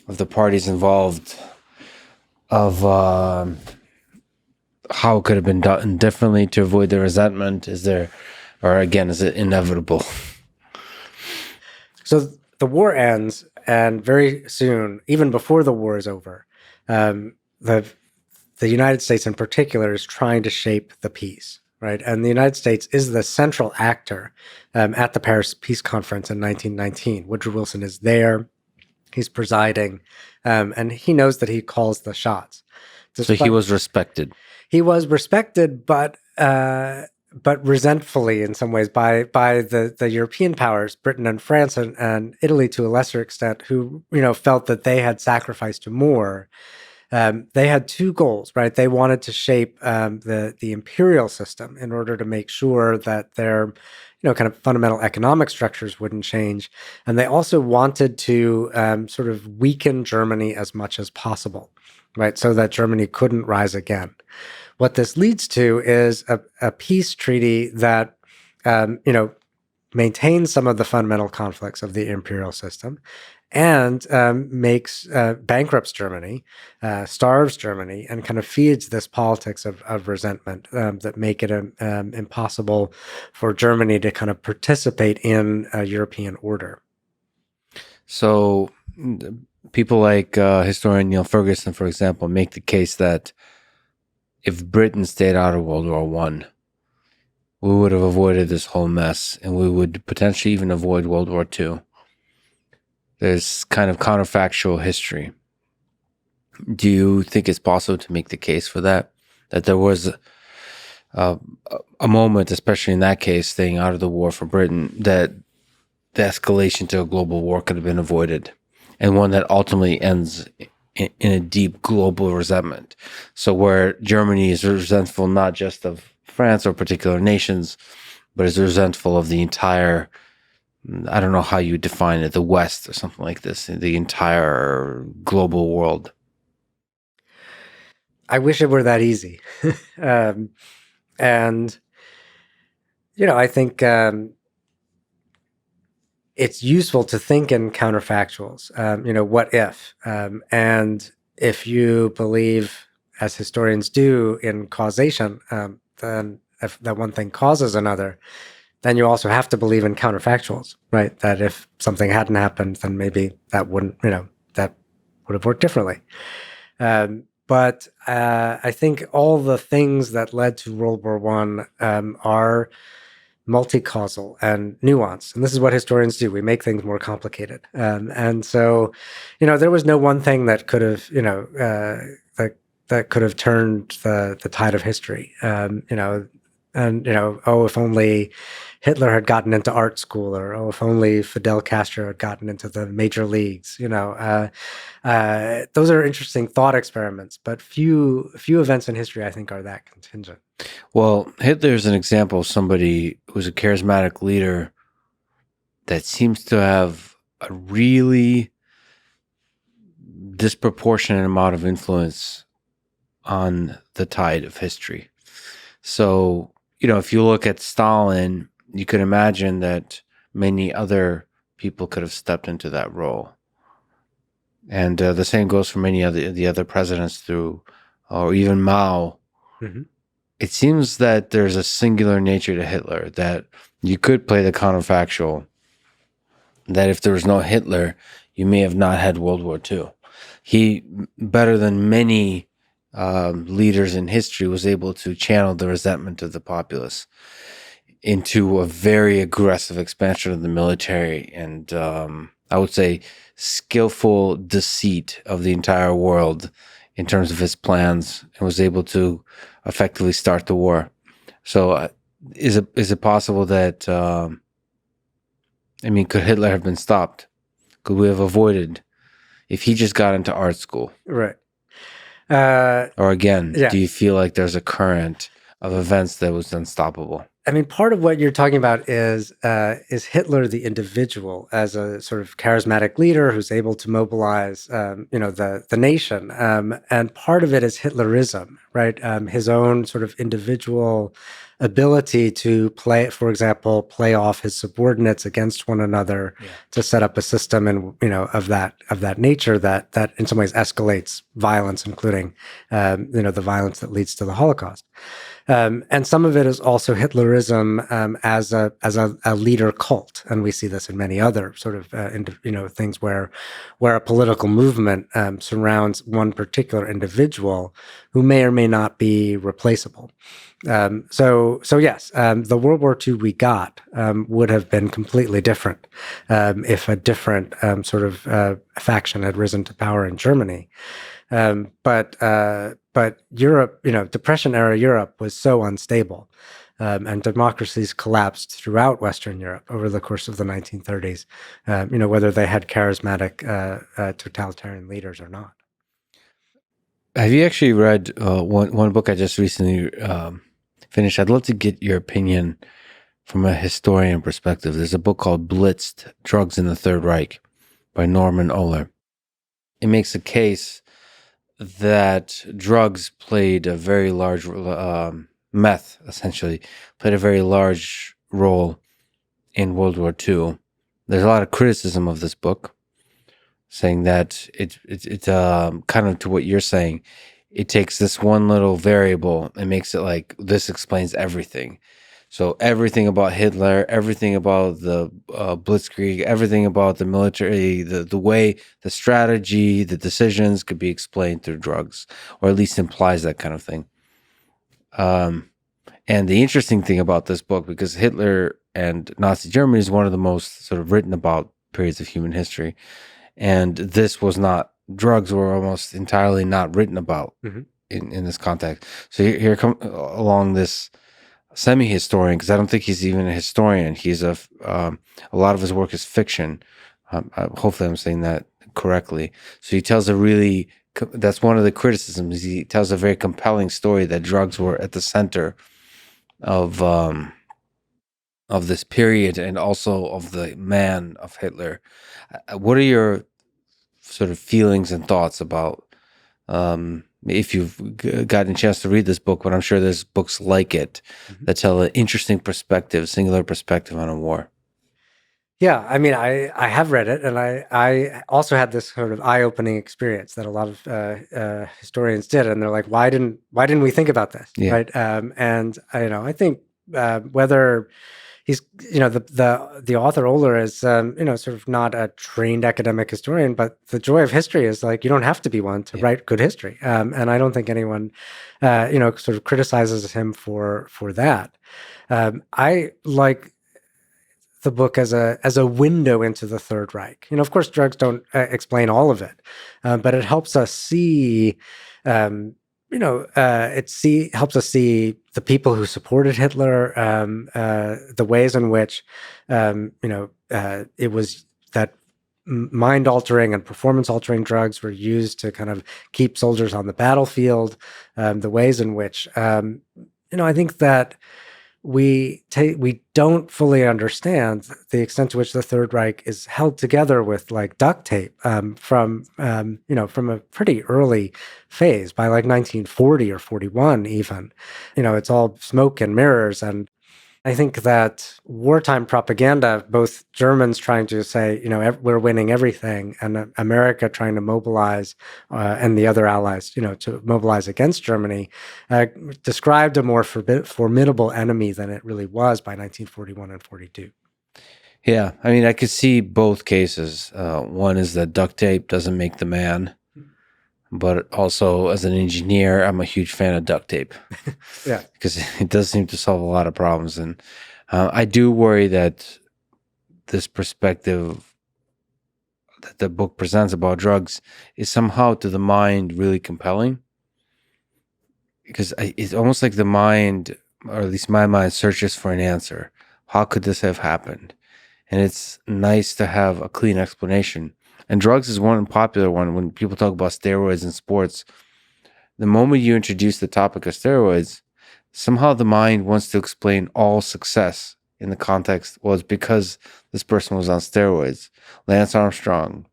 of the parties involved, of how it could have been done differently to avoid the resentment? Is it inevitable? So the war ends, and very soon, even before the war is over, the United States in particular is trying to shape the peace, right? And the United States is the central actor at the Paris Peace Conference in 1919. Woodrow Wilson is there. He's presiding, and he knows that he calls the shots. So he was respected. He was respected, but resentfully in some ways by the European powers, Britain and France and Italy to a lesser extent, who felt that they had sacrificed more. They had two goals, right? They wanted to shape the imperial system in order to make sure that their kind of fundamental economic structures wouldn't change, and they also wanted to sort of weaken Germany as much as possible, right? So that Germany couldn't rise again. What this leads to is a peace treaty that, maintains some of the fundamental conflicts of the imperial system and makes bankrupts Germany, starves Germany, and kind of feeds this politics of resentment that make it impossible for Germany to kind of participate in a European order. So people like historian Neil Ferguson, for example, make the case that if Britain stayed out of World War One, we would have avoided this whole mess, and we would potentially even avoid World War II. There's kind of counterfactual history. Do you think it's possible to make the case for that? That there was a moment, especially in that case, staying out of the war for Britain, that the escalation to a global war could have been avoided, and one that ultimately ends in a deep global resentment. So where Germany is resentful not just of France or particular nations, but is resentful of the entire, I don't know how you define it, the West or something like this, the entire global world. I wish it were that easy. And, I think it's useful to think in counterfactuals, what if? And if you believe, as historians do, in causation, then if that one thing causes another, then you also have to believe in counterfactuals, right? That if something hadn't happened, then maybe that wouldn't, that would have worked differently. But I think all the things that led to World War I are multi-causal and nuanced. And this is what historians do. We make things more complicated. And so, there was no one thing that could have, that could have turned the tide of history. Oh, if only Hitler had gotten into art school, or oh, if only Fidel Castro had gotten into the major leagues. Those are interesting thought experiments, but few events in history, I think, are that contingent. Well, Hitler is an example of somebody who's a charismatic leader that seems to have a really disproportionate amount of influence on the tide of history. So, if you look at Stalin, you could imagine that many other people could have stepped into that role. And the same goes for many of the other presidents through, or even Mao. Mm-hmm. It seems that there's a singular nature to Hitler, that you could play the counterfactual, that if there was no Hitler, you may have not had World War II. He, better than many leaders in history, was able to channel the resentment of the populace into a very aggressive expansion of the military and I would say skillful deceit of the entire world in terms of his plans, and was able to effectively start the war. So is it possible that could Hitler have been stopped? Could we have avoided if he just got into art school? Right. Or again, yeah. Do you feel like there's a current of events that was unstoppable? Part of what you're talking about is Hitler the individual as a sort of charismatic leader who's able to mobilize, the nation, and part of it is Hitlerism, right? His own sort of individual ability to play off his subordinates against one another, to set up a system and of that nature that in some ways escalates violence, including the violence that leads to the Holocaust. And some of it is also Hitlerism as a leader cult, and we see this in many other sort of things where a political movement surrounds one particular individual who may or may not be replaceable. So yes, the World War II we got would have been completely different if a different sort of faction had risen to power in Germany. But Europe, Depression era Europe was so unstable, and democracies collapsed throughout Western Europe over the course of the 1930s. Whether they had charismatic totalitarian leaders or not. Have you actually read one book I just recently finished? I'd love to get your opinion from a historian perspective. There's a book called Blitzed: Drugs in the Third Reich by Norman Ohler. It makes a case that drugs played a very large meth, essentially, played a very large role in World War II. There's a lot of criticism of this book, saying that it's kind of to what you're saying. It takes this one little variable and makes it like this explains everything. So everything about Hitler, everything about the Blitzkrieg, everything about the military, the way, the strategy, the decisions could be explained through drugs, or at least implies that kind of thing. And the interesting thing about this book, because Hitler and Nazi Germany is one of the most sort of written about periods of human history, and this was not, drugs were almost entirely not written about in this context. So here come along this semi-historian, because I don't think he's even a historian. He's a lot of his work is fiction. Hopefully I'm saying that correctly. So he tells that's one of the criticisms. He tells a very compelling story that drugs were at the center of this period, and also of the man of Hitler. What are your sort of feelings and thoughts about, if you've gotten a chance to read this book, but I'm sure there's books like it that tell an interesting perspective, singular perspective on a war? Yeah, I have read it, and I also had this sort of eye-opening experience that a lot of historians did, and they're like, why didn't we think about this, right? And I think whether he's, the author Oler is, sort of not a trained academic historian, but the joy of history is like you don't have to be one to write good history, and I don't think anyone, sort of criticizes him for that. I like the book as a window into the Third Reich. Of course, drugs don't explain all of it, but it helps us see. Helps us see the people who supported Hitler, the ways in which, it was that mind altering and performance altering drugs were used to kind of keep soldiers on the battlefield, the ways in which, I think that we don't fully understand the extent to which the Third Reich is held together with like duct tape, from a pretty early phase by like 1940 or 41 even. It's all smoke and mirrors, and I think that wartime propaganda, both Germans trying to say, we're winning everything, and America trying to mobilize, and the other allies, to mobilize against Germany, described a more formidable enemy than it really was by 1941 and 42. Yeah, I mean, I could see both cases. One is that duct tape doesn't make the man, but also as an engineer, I'm a huge fan of duct tape. Yeah, because it does seem to solve a lot of problems, and I do worry that this perspective that the book presents about drugs is somehow to the mind really compelling, because it's almost like the mind, or at least my mind, searches for an answer. How could this have happened? And it's nice to have a clean explanation. And drugs is one popular one. When people talk about steroids in sports, the moment you introduce the topic of steroids, somehow the mind wants to explain all success in the context. Well, it's because this person was on steroids. Lance Armstrong.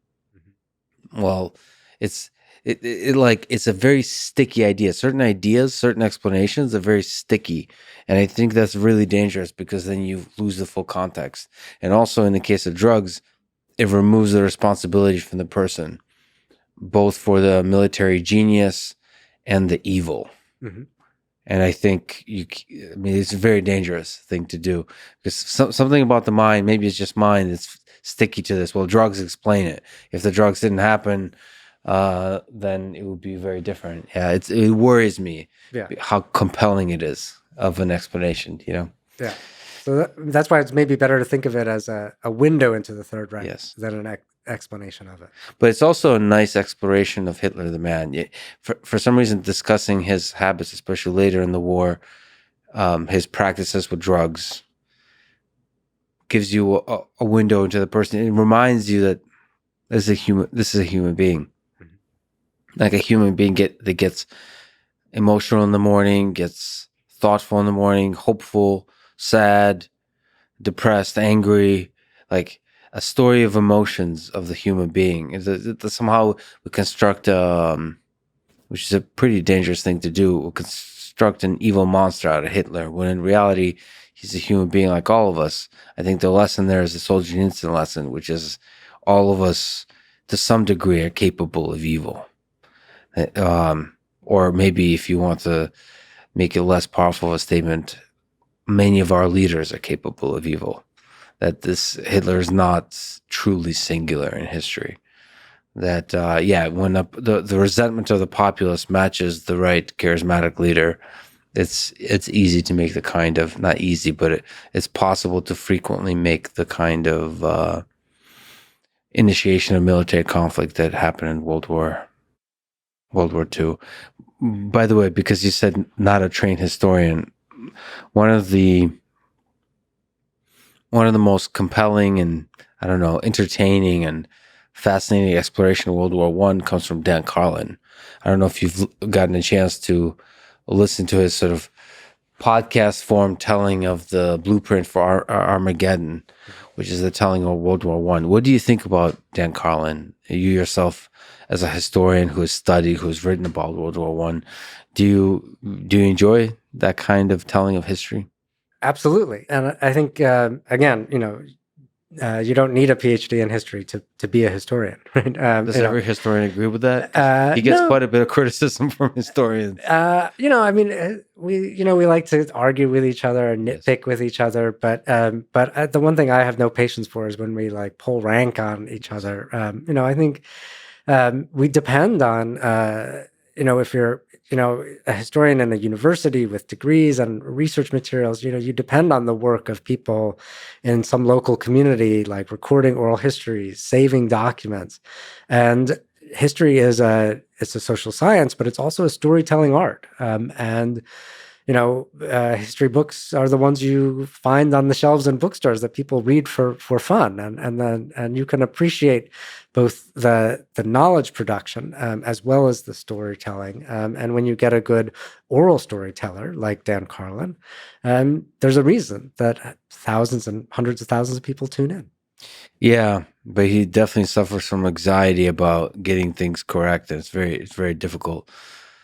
Well, it's it's a very sticky idea. Certain ideas, certain explanations are very sticky, and I think that's really dangerous because then you lose the full context. And also, in the case of drugs, it removes the responsibility from the person, both for the military genius and the evil. Mm-hmm. And I think it's a very dangerous thing to do, because something about the mind, maybe it's just mind, it's sticky to this. Well, drugs explain it. If the drugs didn't happen, then it would be very different. Yeah, it worries me how compelling it is of an explanation, Yeah. So that's why it's maybe better to think of it as a window into the Third Reich than an explanation of it. But it's also a nice exploration of Hitler the man. For some reason, discussing his habits, especially later in the war, his practices with drugs, gives you a window into the person. It reminds you that this is a human being. Mm-hmm. Like a human being that gets emotional in the morning, gets thoughtful in the morning, hopeful, sad, depressed, angry, like a story of emotions of the human being. Somehow we construct, which is a pretty dangerous thing to do, we construct an evil monster out of Hitler, when in reality, he's a human being like all of us. I think the lesson there is the Solzhenitsyn lesson, which is all of us, to some degree, are capable of evil. Or maybe if you want to make it less powerful of a statement, many of our leaders are capable of evil. That this Hitler is not truly singular in history. That when the resentment of the populace matches the right charismatic leader, it's easy to make the kind of, not easy, but it's possible to frequently make the kind of initiation of military conflict that happened in World War II. By the way, because you said not a trained historian, one of the most compelling and, I don't know, entertaining and fascinating exploration of World War I comes from Dan Carlin. I don't know if you've gotten a chance to listen to his sort of podcast form telling of the blueprint for Armageddon, which is the telling of World War I. What do you think about Dan Carlin? You yourself, as a historian who has studied, who has written about World War I, do you enjoy that kind of telling of history? Absolutely. And I think, again, You don't need a PhD in history to be a historian, right? Does every historian agree with that? 'Cause he gets No, quite a bit of criticism from historians. I mean, we like to argue with each other and Yes. nitpick with each other, but the one thing I have no patience for is when we like pull rank on each other. I think we depend on, if you're, a historian in a university with degrees and research materials, you depend on the work of people in some local community, like recording oral histories, saving documents, and history it's a social science, but it's also a storytelling art. And history books are the ones you find on the shelves in bookstores that people read for fun, and you can appreciate both the knowledge production as well as the storytelling. And when you get a good oral storyteller like Dan Carlin, there's a reason that thousands and hundreds of thousands of people tune in. Yeah, but he definitely suffers from anxiety about getting things correct, and it's very difficult.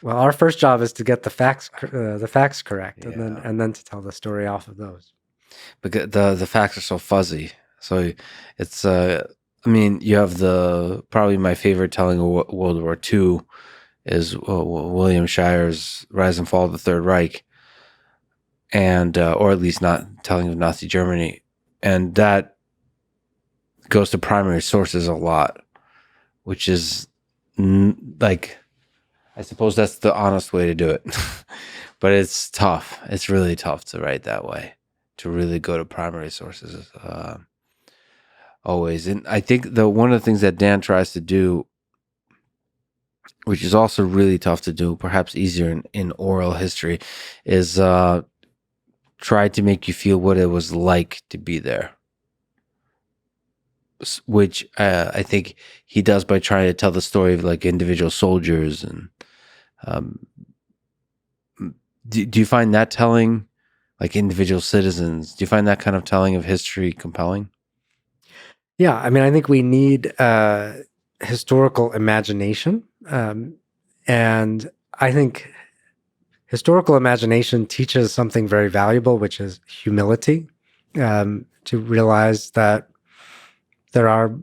Well, our first job is to get the facts correct, and then Yeah, to tell the story off of those. because the facts are so fuzzy. So it's I mean, you have the probably my favorite telling of World War II is William Shire's Rise and Fall of the Third Reich, and or at least not telling of Nazi Germany, and that goes to primary sources a lot, which is like I suppose that's the honest way to do it. But it's tough. It's really tough to write that way, to really go to primary sources always. And I think one of the things that Dan tries to do, which is also really tough to do, perhaps easier in oral history, is try to make you feel what it was like to be there. Which I think he does by trying to tell the story of like individual soldiers. And um, do you find that telling, like individual citizens, do you find that kind of telling of history compelling? Yeah, I mean, I think we need historical imagination, and I think historical imagination teaches something very valuable, which is humility. To realize that there are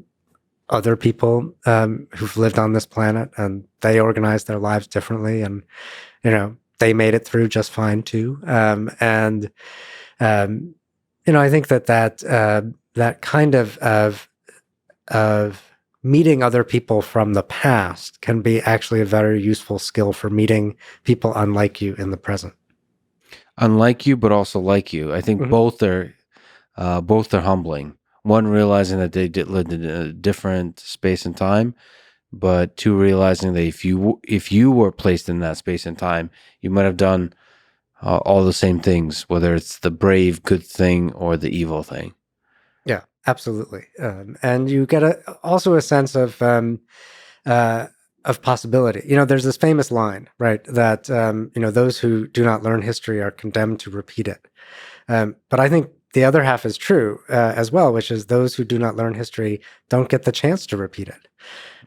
other people who've lived on this planet, and they organize their lives differently, and they made it through just fine too. And I think that kind of meeting other people from the past can be actually a very useful skill for meeting people unlike you in the present. Unlike you, but also like you. I think Mhm. both are humbling. One realizing that they did live in a different space and time, but two realizing that if you were placed in that space and time, you might have done all the same things, whether it's the brave good thing or the evil thing. Yeah, absolutely. And you get also a sense uh, of possibility. There's this famous line, right, that those who do not learn history are condemned to repeat it. But I think the other half is true as well, which is those who do not learn history don't get the chance to repeat it.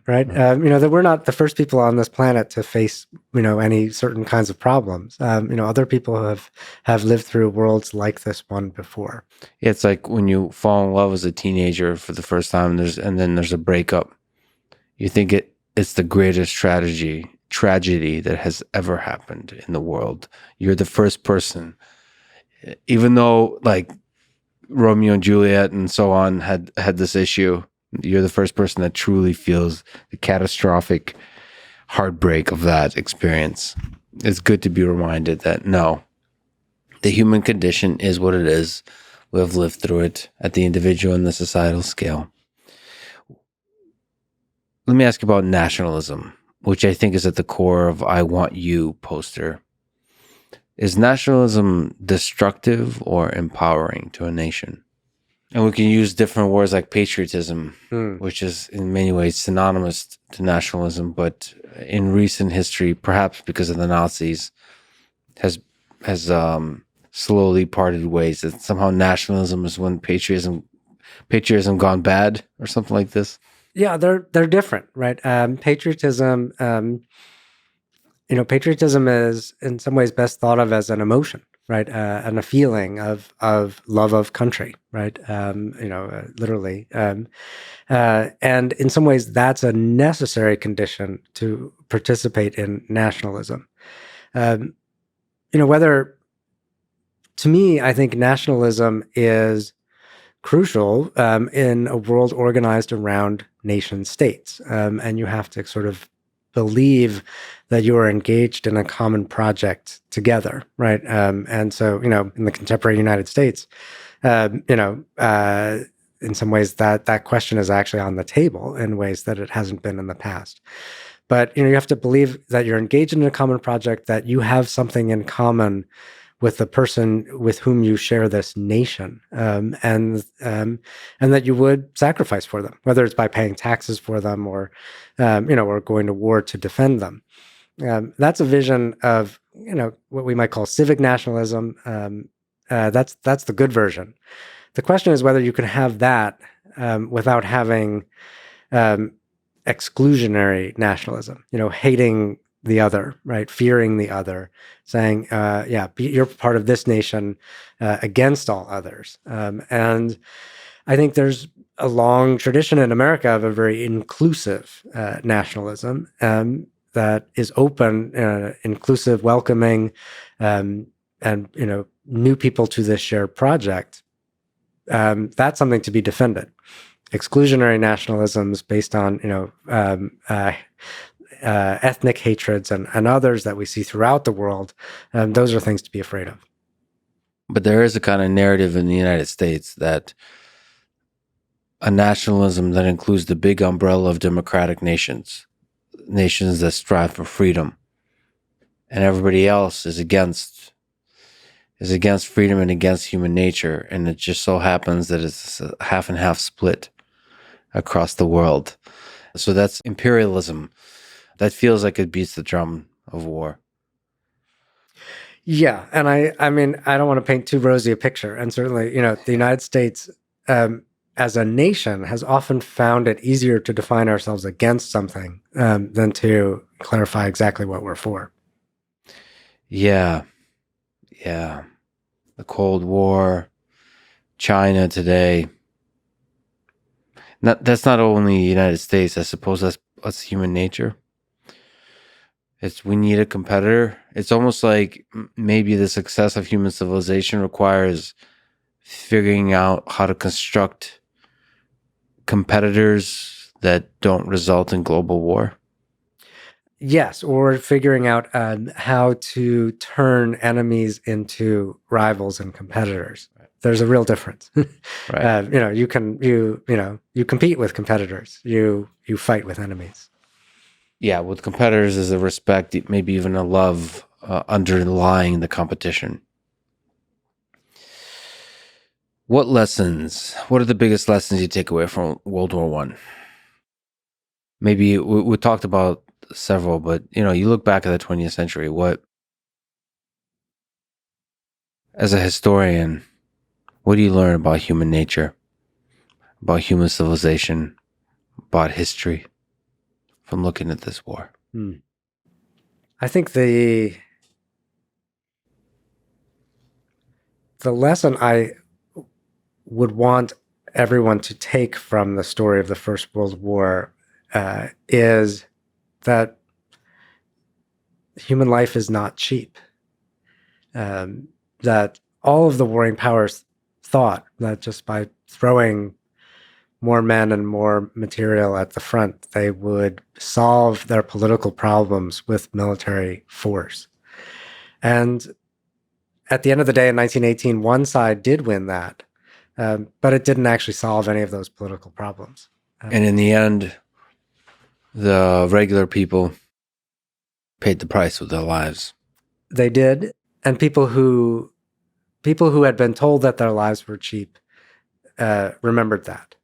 Right? Right. That we're not the first people on this planet to face, any certain kinds of problems. Other people have lived through worlds like this one before. Yeah, it's like when you fall in love as a teenager for the first time, and then there's a breakup. You think it's the greatest tragedy that has ever happened in the world. You're the first person, even though like Romeo and Juliet and so on had this issue. You're the first person that truly feels the catastrophic heartbreak of that experience. It's good to be reminded that no, the human condition is what it is. We have lived through it at the individual and the societal scale. Let me ask you about nationalism, which I think is at the core of I Want You poster. Is nationalism destructive or empowering to a nation? And we can use different words like patriotism, Hmm. which is in many ways synonymous to nationalism, but in recent history, perhaps because of the Nazis, has has slowly parted ways. That somehow nationalism is when patriotism gone bad or something like this. Yeah, they're different, right? Patriotism is in some ways best thought of as an emotion, right? And a feeling of love of country, right? Literally. And in some ways, that's a necessary condition to participate in nationalism. Um, whether to me, I think nationalism is crucial in a world organized around nation states. And you have to sort of believe that you are engaged in a common project together, right? And so, in the contemporary United States, in some ways that question is actually on the table in ways that it hasn't been in the past. But, you have to believe that you're engaged in a common project, that you have something in common with the person with whom you share this nation, and that you would sacrifice for them, whether it's by paying taxes for them or, or going to war to defend them. That's a vision of what we might call civic nationalism. That's the good version. The question is whether you can have that without having exclusionary nationalism. Hating the other, right? Fearing the other, saying, you're part of this nation against all others. And I think there's a long tradition in America of a very inclusive nationalism that is open, inclusive, welcoming, and, new people to this shared project. That's something to be defended. Exclusionary nationalisms based on, ethnic hatreds and others that we see throughout the world, those are things to be afraid of. But there is a kind of narrative in the United States that a nationalism that includes the big umbrella of democratic nations that strive for freedom, and everybody else is against freedom and against human nature. And it just so happens that it's a half and half split across the world. So that's imperialism. That feels like it beats the drum of war. Yeah, and I mean, I don't want to paint too rosy a picture, and certainly, the United States, as a nation, has often found it easier to define ourselves against something than to clarify exactly what we're for. Yeah. The Cold War, China today. That's not only the United States. I suppose that's human nature. We need a competitor. It's almost like maybe the success of human civilization requires figuring out how to construct competitors that don't result in global war. Yes, or figuring out how to turn enemies into rivals and competitors. There's a real difference. Right. You compete with competitors. You fight with enemies. Yeah, with competitors is a respect, maybe even a love underlying the competition. What are the biggest lessons you take away from World War I? Maybe we talked about several, but you look back at the 20th century, as a historian, what do you learn about human nature, about human civilization, about history from looking at this war? I think the lesson I would want everyone to take from the story of the First World War is that human life is not cheap. That all of the warring powers thought that just by throwing more men and more material at the front, they would solve their political problems with military force. And at the end of the day, in 1918, one side did win that, but it didn't actually solve any of those political problems. And in the end, the regular people paid the price with their lives. They did, and people who had been told that their lives were cheap remembered that,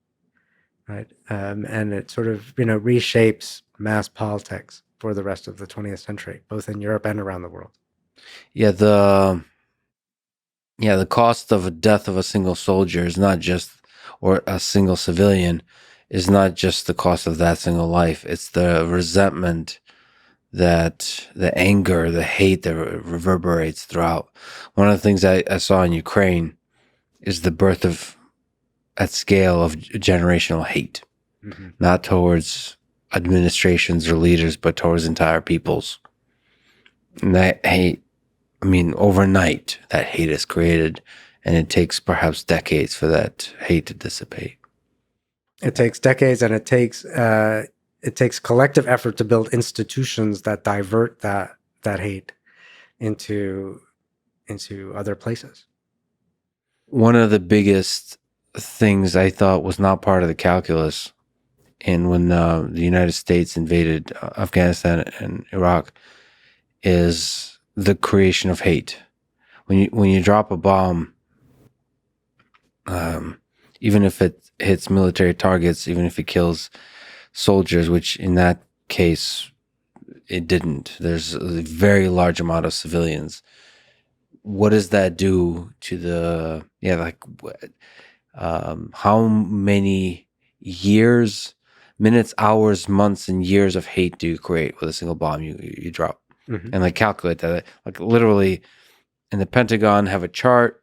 right? And it sort of reshapes mass politics for the rest of the 20th century, both in Europe and around the world. Yeah, the cost of a death of a single soldier is not just, or a single civilian, is not just the cost of that single life. It's the resentment that the anger, the hate that reverberates throughout. One of the things I saw in Ukraine is the birth of, at scale, of generational hate, not towards administrations or leaders, but towards entire peoples. And that hate, I mean, overnight, that hate is created, and it takes perhaps decades for that hate to dissipate. It takes decades, and it takes collective effort to build institutions that divert that hate into other places. One of the biggest things I thought was not part of the calculus, and when the United States invaded Afghanistan and Iraq, is the creation of hate. When you drop a bomb, even if it hits military targets, even if it kills soldiers, which in that case it didn't. There's a very large amount of civilians. What does that do to the how many years, minutes, hours, months, and years of hate do you create with a single bomb you drop? And like calculate that, like literally in the Pentagon have a chart.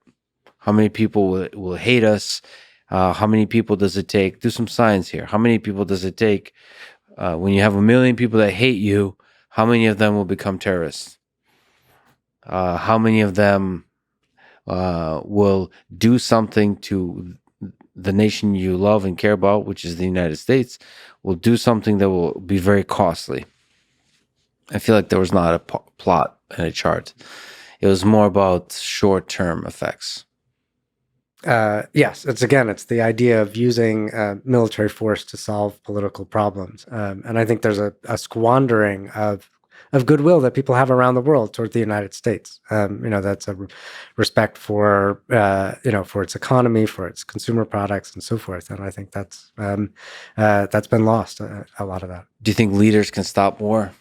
How many people will hate us? How many people does it take? Do some science here. How many people does it take when you have 1 million people that hate you? How many of them will become terrorists? How many of them will do something to the nation you love and care about, which is the United States, will do something that will be very costly? I feel like there was not a plot and a chart. It was more about short-term effects. Yes, it's the idea of using military force to solve political problems, and I think there's a squandering of goodwill that people have around the world toward the United States. That's a respect for for its economy, for its consumer products, and so forth. And I think that's been lost. A lot of that. Do you think leaders can stop war?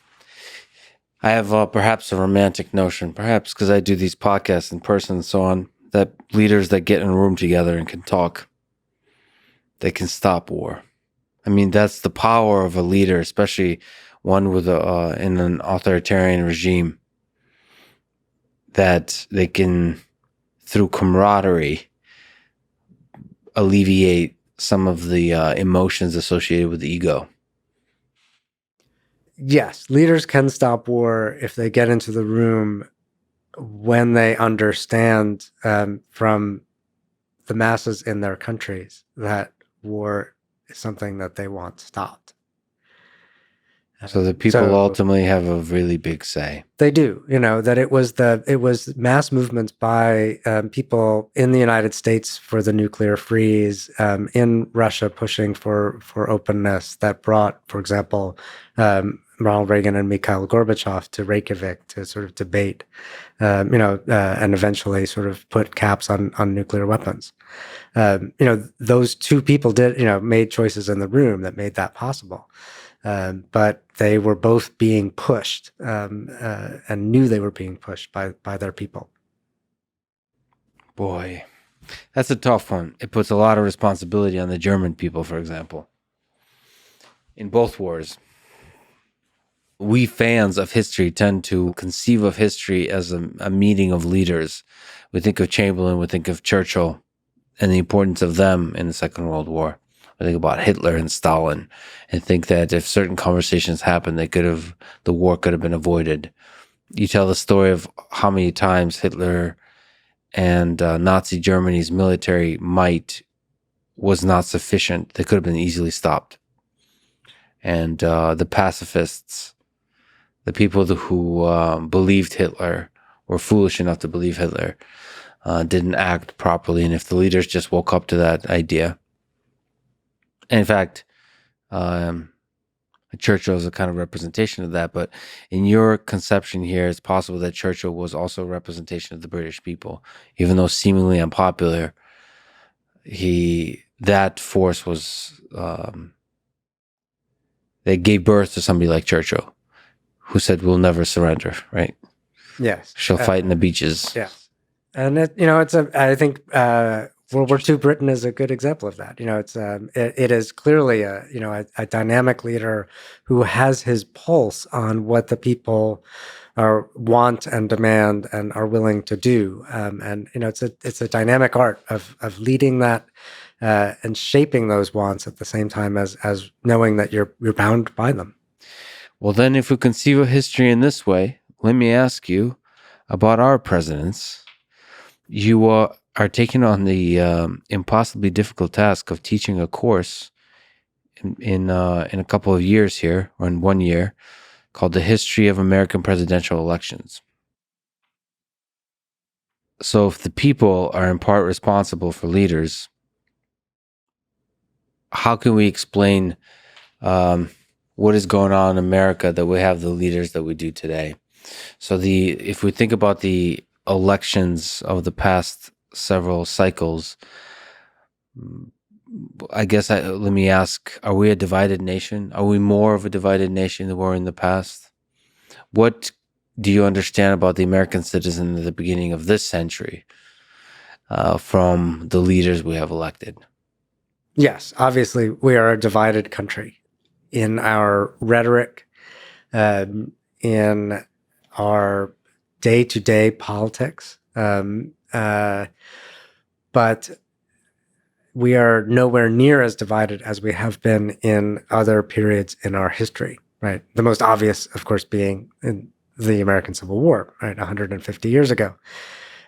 I have perhaps a romantic notion, perhaps because I do these podcasts in person and so on, that leaders that get in a room together and can talk, they can stop war. I mean, that's the power of a leader, especially one with in an authoritarian regime, that they can, through camaraderie, alleviate some of the emotions associated with ego. Yes, leaders can stop war if they get into the room when they understand from the masses in their countries that war is something that they want stopped. So the people ultimately have a really big say. They do, that it was mass movements by people in the United States for the nuclear freeze, in Russia pushing for openness, that brought, for example, Ronald Reagan and Mikhail Gorbachev to Reykjavik to sort of debate, and eventually sort of put caps on nuclear weapons. Those two people made choices in the room that made that possible. But they were both being pushed, and knew they were being pushed by their people. Boy, that's a tough one. It puts a lot of responsibility on the German people, for example. In both wars, we fans of history tend to conceive of history as a meeting of leaders. We think of Chamberlain, we think of Churchill, and the importance of them in the Second World War. I think about Hitler and Stalin, and think that if certain conversations happened, the war could have been avoided. You tell the story of how many times Hitler and Nazi Germany's military might was not sufficient. They could have been easily stopped. And the pacifists, the people who believed Hitler, were foolish enough to believe Hitler, didn't act properly. And if the leaders just woke up to that idea, in fact, Churchill is a kind of representation of that. But in your conception here, it's possible that Churchill was also a representation of the British people, even though seemingly unpopular. That force was, they gave birth to somebody like Churchill, who said, "We'll never surrender." Right? Yes, she'll fight in the beaches. Yes, and I think. It's World War II Britain is a good example of that. It is clearly a dynamic leader who has his pulse on what the people are want and demand and are willing to do. And it's a dynamic art of leading that and shaping those wants at the same time as knowing that you're bound by them. Well, then, if we conceive of history in this way, let me ask you about our presidents. You are taking on the impossibly difficult task of teaching a course in a couple of years here, or in 1 year, called The History of American Presidential Elections. So if the people are in part responsible for leaders, how can we explain what is going on in America that we have the leaders that we do today? So if we think about the elections of the past several cycles, I guess let me ask, are we a divided nation? Are we more of a divided nation than we were in the past? What do you understand about the American citizen at the beginning of this century from the leaders we have elected? Yes, obviously, we are a divided country in our rhetoric, in our day-to-day politics. But we are nowhere near as divided as we have been in other periods in our history, right? The most obvious, of course, being in the American Civil War, right, 150 years ago.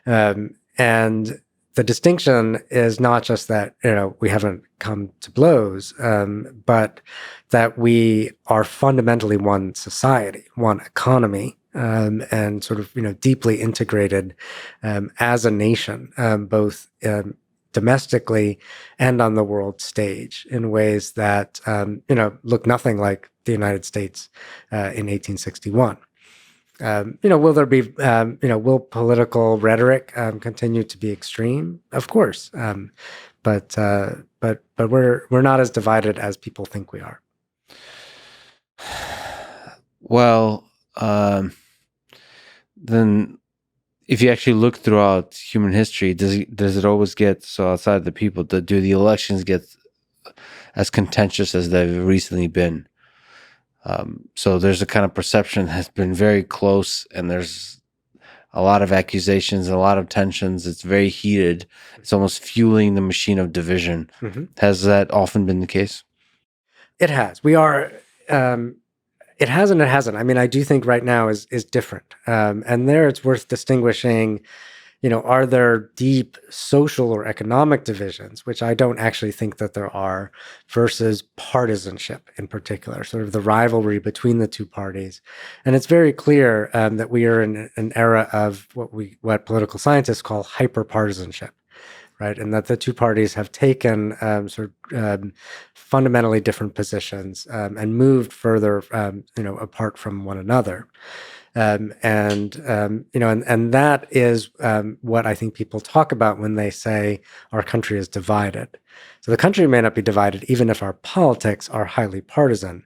And the distinction is not just that, we haven't come to blows, but that we are fundamentally one society, one economy, and sort of, deeply integrated as a nation, both domestically and on the world stage in ways that, look nothing like the United States in 1861. Will there be, will political rhetoric continue to be extreme? Of course, but we're not as divided as people think we are. Well, then, if you actually look throughout human history, does it always get so outside the people? Do the elections get as contentious as they've recently been? So there's a kind of perception has been very close, and there's a lot of accusations, a lot of tensions. It's very heated. It's almost fueling the machine of division. Mm-hmm. Has that often been the case? It has. We are. It has and it hasn't. I mean, I do think right now is different, and there it's worth distinguishing. Are there deep social or economic divisions, which I don't actually think that there are, versus partisanship in particular, sort of the rivalry between the two parties. And it's very clear that we are in an era of what political scientists call hyperpartisanship, right? And that the two parties have taken fundamentally different positions and moved further, apart from one another. And that is what I think people talk about when they say our country is divided. So the country may not be divided, even if our politics are highly partisan.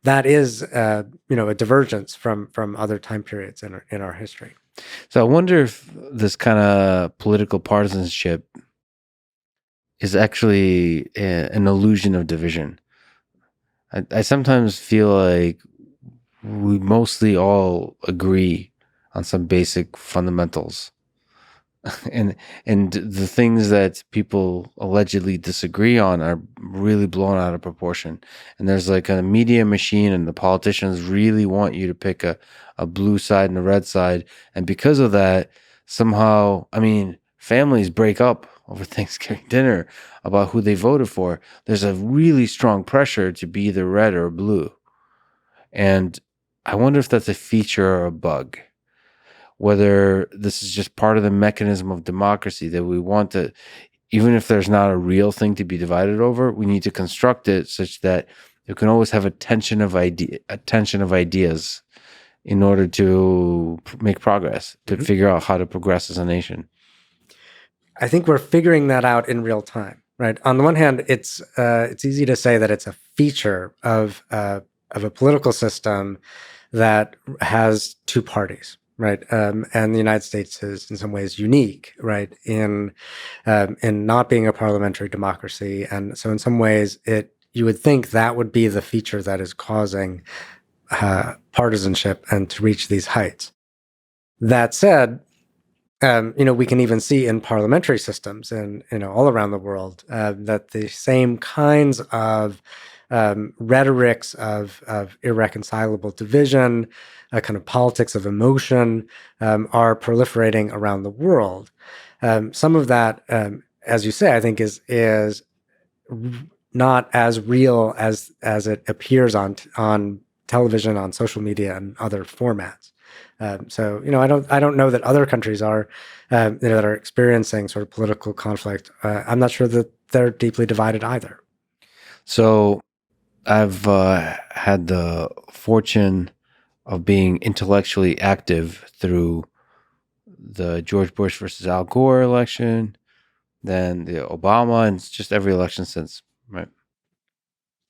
That is, a divergence from other time periods in our history. So I wonder if this kind of political partisanship is actually an illusion of division. I sometimes feel like we mostly all agree on some basic fundamentals. and the things that people allegedly disagree on are really blown out of proportion. And there's like a media machine, and the politicians really want you to pick a blue side and a red side. And because of that, somehow, families break up over Thanksgiving dinner about who they voted for. There's a really strong pressure to be either red or blue. And I wonder if that's a feature or a bug, whether this is just part of the mechanism of democracy that we want to, even if there's not a real thing to be divided over, we need to construct it such that you can always have a tension of ideas in order to make progress, to figure out how to progress as a nation. I think we're figuring that out in real time, right? On the one hand, it's easy to say that it's a feature of a political system that has two parties, right? And the United States is in some ways unique, right, in not being a parliamentary democracy, and so in some ways, you would think that would be the feature that is causing partisanship and to reach these heights. That said, we can even see in parliamentary systems and all around the world that the same kinds of rhetorics of irreconcilable division, a kind of politics of emotion, are proliferating around the world. Some of that, as you say, I think is not as real as it appears on television, on social media, and other formats. So I don't know that other countries are that are experiencing sort of political conflict. I'm not sure that they're deeply divided either. So I've had the fortune of being intellectually active through the George Bush versus Al Gore election, then the Obama, and just every election since, right?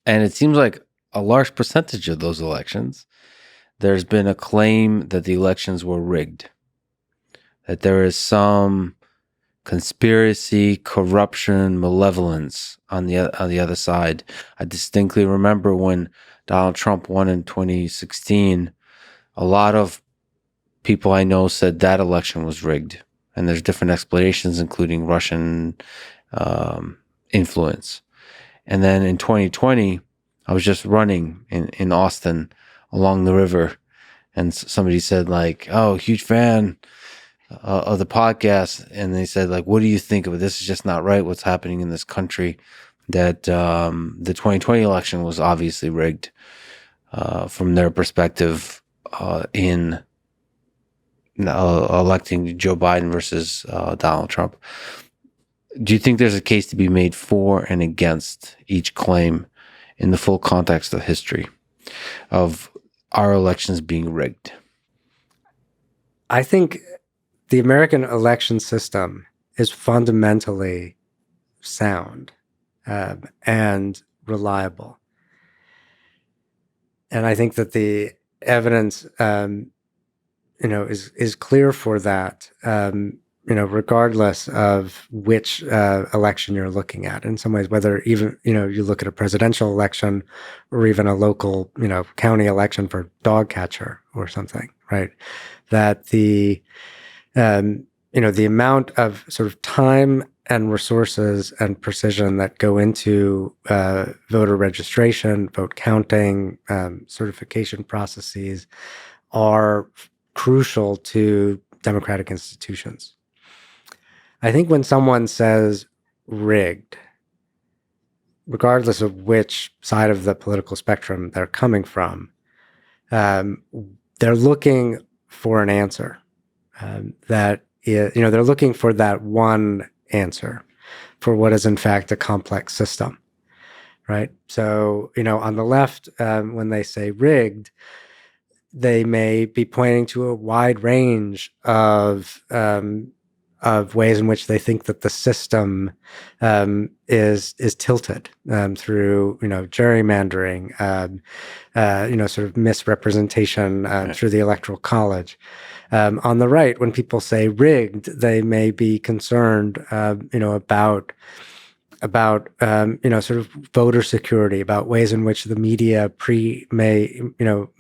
And it seems like a large percentage of those elections, there's been a claim that the elections were rigged, that there is some conspiracy, corruption, malevolence on the other side. I distinctly remember when Donald Trump won in 2016, a lot of people I know said that election was rigged, and there's different explanations, including Russian influence. And then in 2020, I was just running in Austin along the river, and somebody said like, "Oh, huge fan of the podcast," and they said like, "What do you think of it? This is just not right. What's happening in this country? That the 2020 election was obviously rigged from their perspective in electing Joe Biden versus Donald Trump." Do you think there's a case to be made for and against each claim in the full context of history of our elections being rigged? I think the American election system is fundamentally sound and reliable. And I think that the evidence, is clear for that, regardless of which election you're looking at. In some ways, whether even, you look at a presidential election or even a local, county election for dog catcher or something, right? That the amount of sort of time and resources and precision that go into voter registration, vote counting, certification processes are crucial to democratic institutions. I think when someone says rigged, regardless of which side of the political spectrum they're coming from, they're looking for an answer. They're looking for that one answer for what is in fact a complex system, right? So, on the left, when they say rigged, they may be pointing to a wide range of ways in which they think that the system is tilted through gerrymandering, sort of misrepresentation Right. through the Electoral College. On the right, when people say rigged, they may be concerned, about sort of voter security, about ways in which the media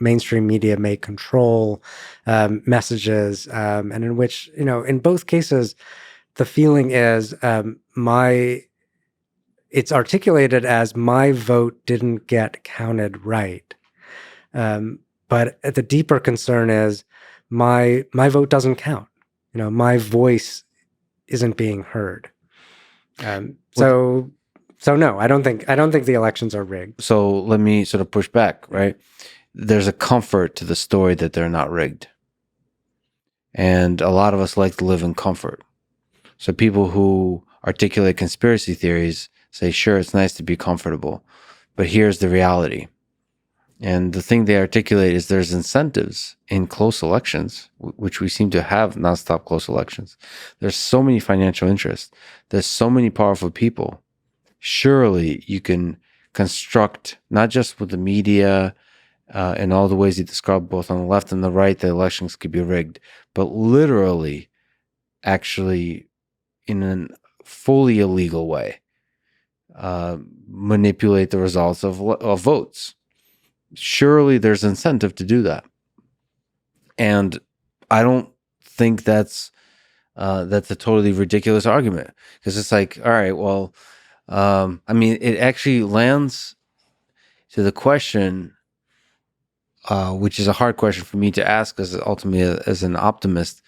mainstream media may control messages, and in which in both cases the feeling is it's articulated as my vote didn't get counted right, but the deeper concern is my vote doesn't count. My voice isn't being heard. So no, I don't think the elections are rigged. So let me sort of push back, right? There's a comfort to the story that they're not rigged. And a lot of us like to live in comfort. So people who articulate conspiracy theories say, sure, it's nice to be comfortable, but here's the reality. And the thing they articulate is there's incentives in close elections, which we seem to have nonstop close elections. There's so many financial interests. There's so many powerful people. Surely you can construct, not just with the media in all the ways he described, both on the left and the right, that elections could be rigged, but literally, actually, in a fully illegal way, manipulate the results of votes. Surely there's incentive to do that, and I don't think that's a totally ridiculous argument, because it's like, all right, well, I mean, it actually lands to the question, which is a hard question for me to ask, as ultimately as an optimist,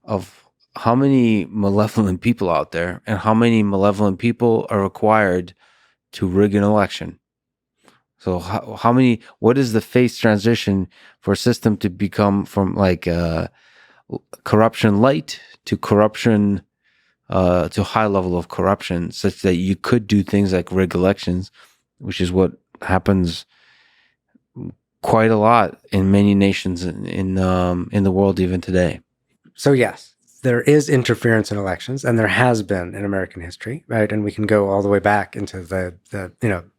of how many malevolent people out there, and how many malevolent people are required to rig an election. So how many? What is the phase transition for a system to become from like corruption light to corruption to high level of corruption, such that you could do things like rig elections, which is what happens quite a lot in many nations in the world even today. So yes, there is interference in elections, and there has been in American history, right? And we can go all the way back into the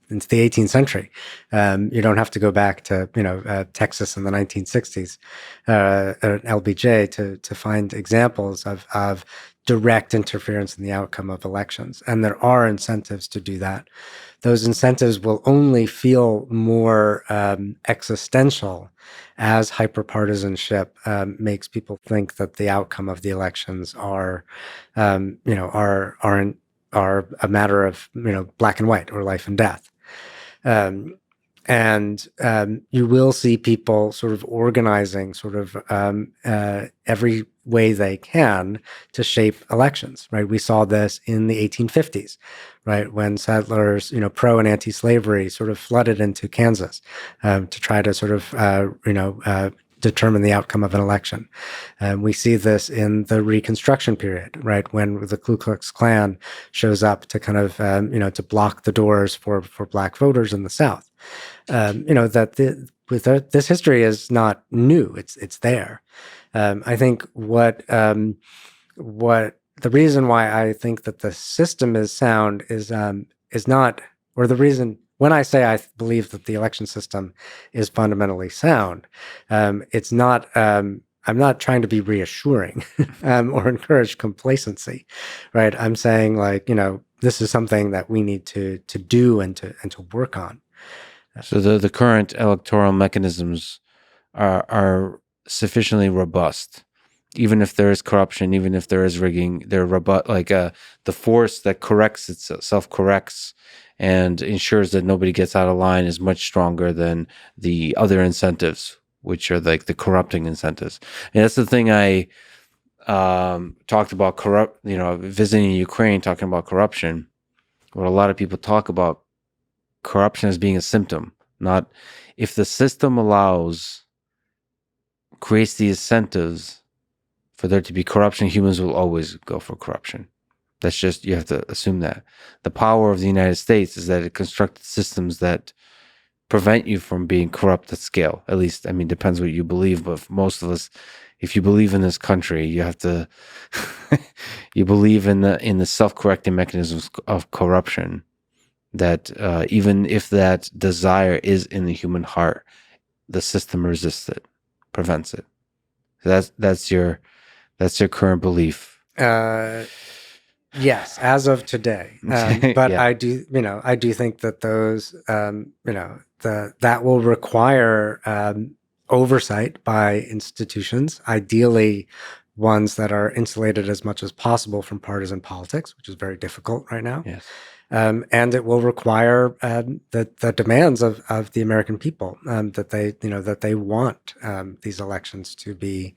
into the 18th century. You don't have to go back to Texas in the 1960s, LBJ, to find examples of direct interference in the outcome of elections. And there are incentives to do that. Those incentives will only feel more existential as hyperpartisanship makes people think that the outcome of the elections are a matter of black and white or life and death. And you will see people sort of organizing sort of every way they can to shape elections, right? We saw this in the 1850s, right? When settlers, pro and anti-slavery sort of flooded into Kansas to try to sort of, determine the outcome of an election. We see this in the Reconstruction period, right? When the Ku Klux Klan shows up to kind of, to block the doors for Black voters in the South. This history is not new. It's there. I think what the reason why I think that the system is sound is not, or the reason when I say I believe that the election system is fundamentally sound, it's not. I'm not trying to be reassuring or encourage complacency, right? I'm saying this is something that we need to do and to work on. So the current electoral mechanisms are sufficiently robust, even if there is corruption, even if there is rigging. They're robust, like the force that corrects itself corrects and ensures that nobody gets out of line is much stronger than the other incentives, which are like the corrupting incentives. And that's the thing I talked about. Visiting Ukraine, talking about corruption. What a lot of people talk about corruption as being a symptom, not if the system creates the incentives for there to be corruption, humans will always go for corruption. That's just, you have to assume that. The power of the United States is that it constructed systems that prevent you from being corrupt at scale. At least, I mean, depends what you believe, but for most of us, if you believe in this country, you have to, you believe in the self-correcting mechanisms of corruption, that even if that desire is in the human heart, the system resists it, prevents it. So that's your current belief. Yes, as of today. But Yeah. I do think that those, that will require oversight by institutions, ideally ones that are insulated as much as possible from partisan politics, which is very difficult right now. Yes. And it will require the demands of the American people, that they want these elections to be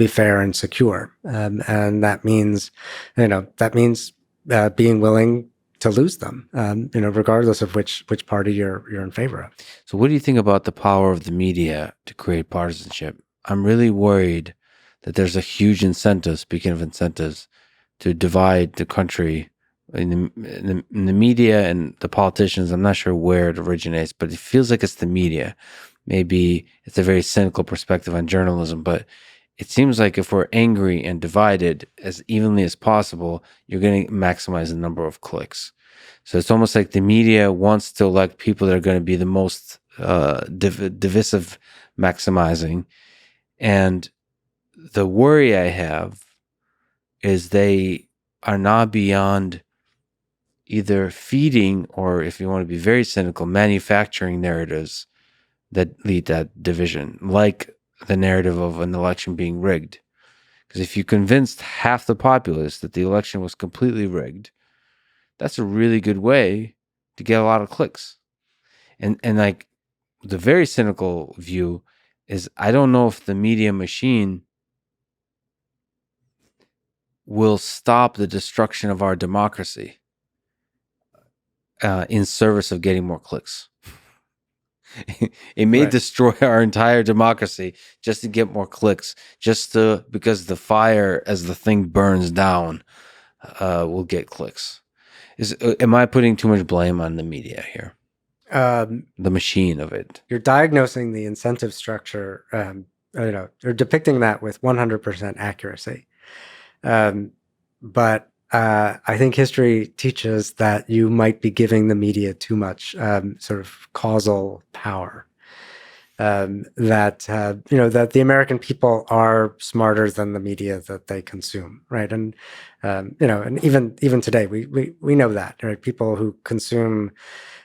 fair and secure, and that means being willing to lose them, regardless of which party you're in favor of. So, what do you think about the power of the media to create partisanship? I'm really worried that there's a huge incentive. Speaking of incentives, to divide the country. In the media and the politicians, I'm not sure where it originates, but it feels like it's the media. Maybe it's a very cynical perspective on journalism, but it seems like if we're angry and divided as evenly as possible, you're going to maximize the number of clicks. So it's almost like the media wants to elect people that are going to be the most divisive maximizing. And the worry I have is they are not beyond either feeding or, if you want to be very cynical, manufacturing narratives that lead that division, like the narrative of an election being rigged. Because if you convinced half the populace that the election was completely rigged, that's a really good way to get a lot of clicks. And like the very cynical view is, I don't know if the media machine will stop the destruction of our democracy in service of getting more clicks. It may destroy our entire democracy just to get more clicks, because the fire, as the thing burns down, will get clicks. Am I putting too much blame on the media here? The machine of it. You're diagnosing the incentive structure, you're depicting that with 100% accuracy. But I think history teaches that you might be giving the media too much sort of causal power. That the American people are smarter than the media that they consume, right? And and even today we know that, right? People who consume,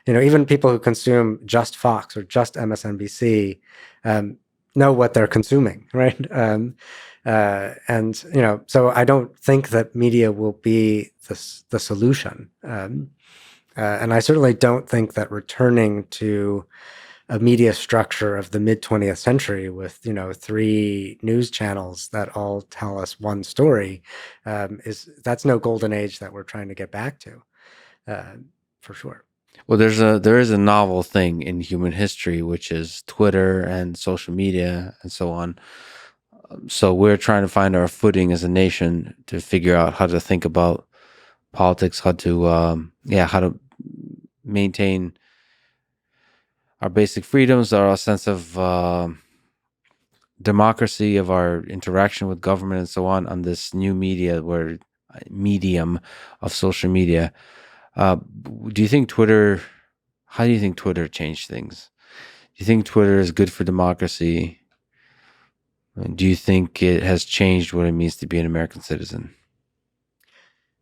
even people who consume just Fox or just MSNBC know what they're consuming, right? And so I don't think that media will be the solution, and I certainly don't think that returning to a media structure of the mid 20th century with 3 news channels that all tell us one story that's no golden age that we're trying to get back to, for sure. Well, there is a novel thing in human history, which is Twitter and social media and so on. So we're trying to find our footing as a nation to figure out how to think about politics, how to maintain our basic freedoms, our sense of democracy, of our interaction with government and so on this new medium of social media. Do you think Twitter? How do you think Twitter changed things? Do you think Twitter is good for democracy? Do you think it has changed what it means to be an American citizen?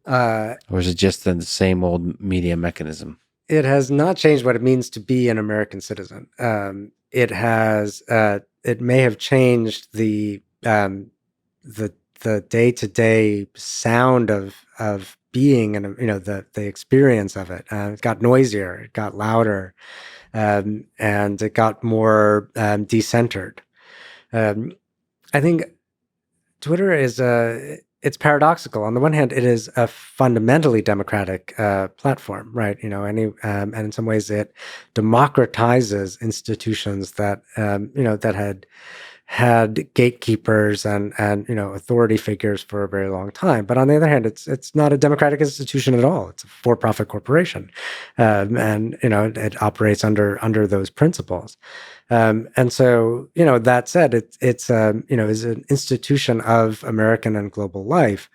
Or is it just the same old media mechanism? It has not changed what it means to be an American citizen. It has. It may have changed the day-to-day sound of being, and the experience of it. It got noisier, it got louder, and it got more decentered. I think Twitter is it's paradoxical. On the one hand, it is a fundamentally democratic platform, right? And in some ways, it democratizes institutions that that had gatekeepers and authority figures for a very long time. But on the other hand, it's not a democratic institution at all. It's a for-profit corporation, and it operates under those principles. And so, that said, it's is an institution of American and global life,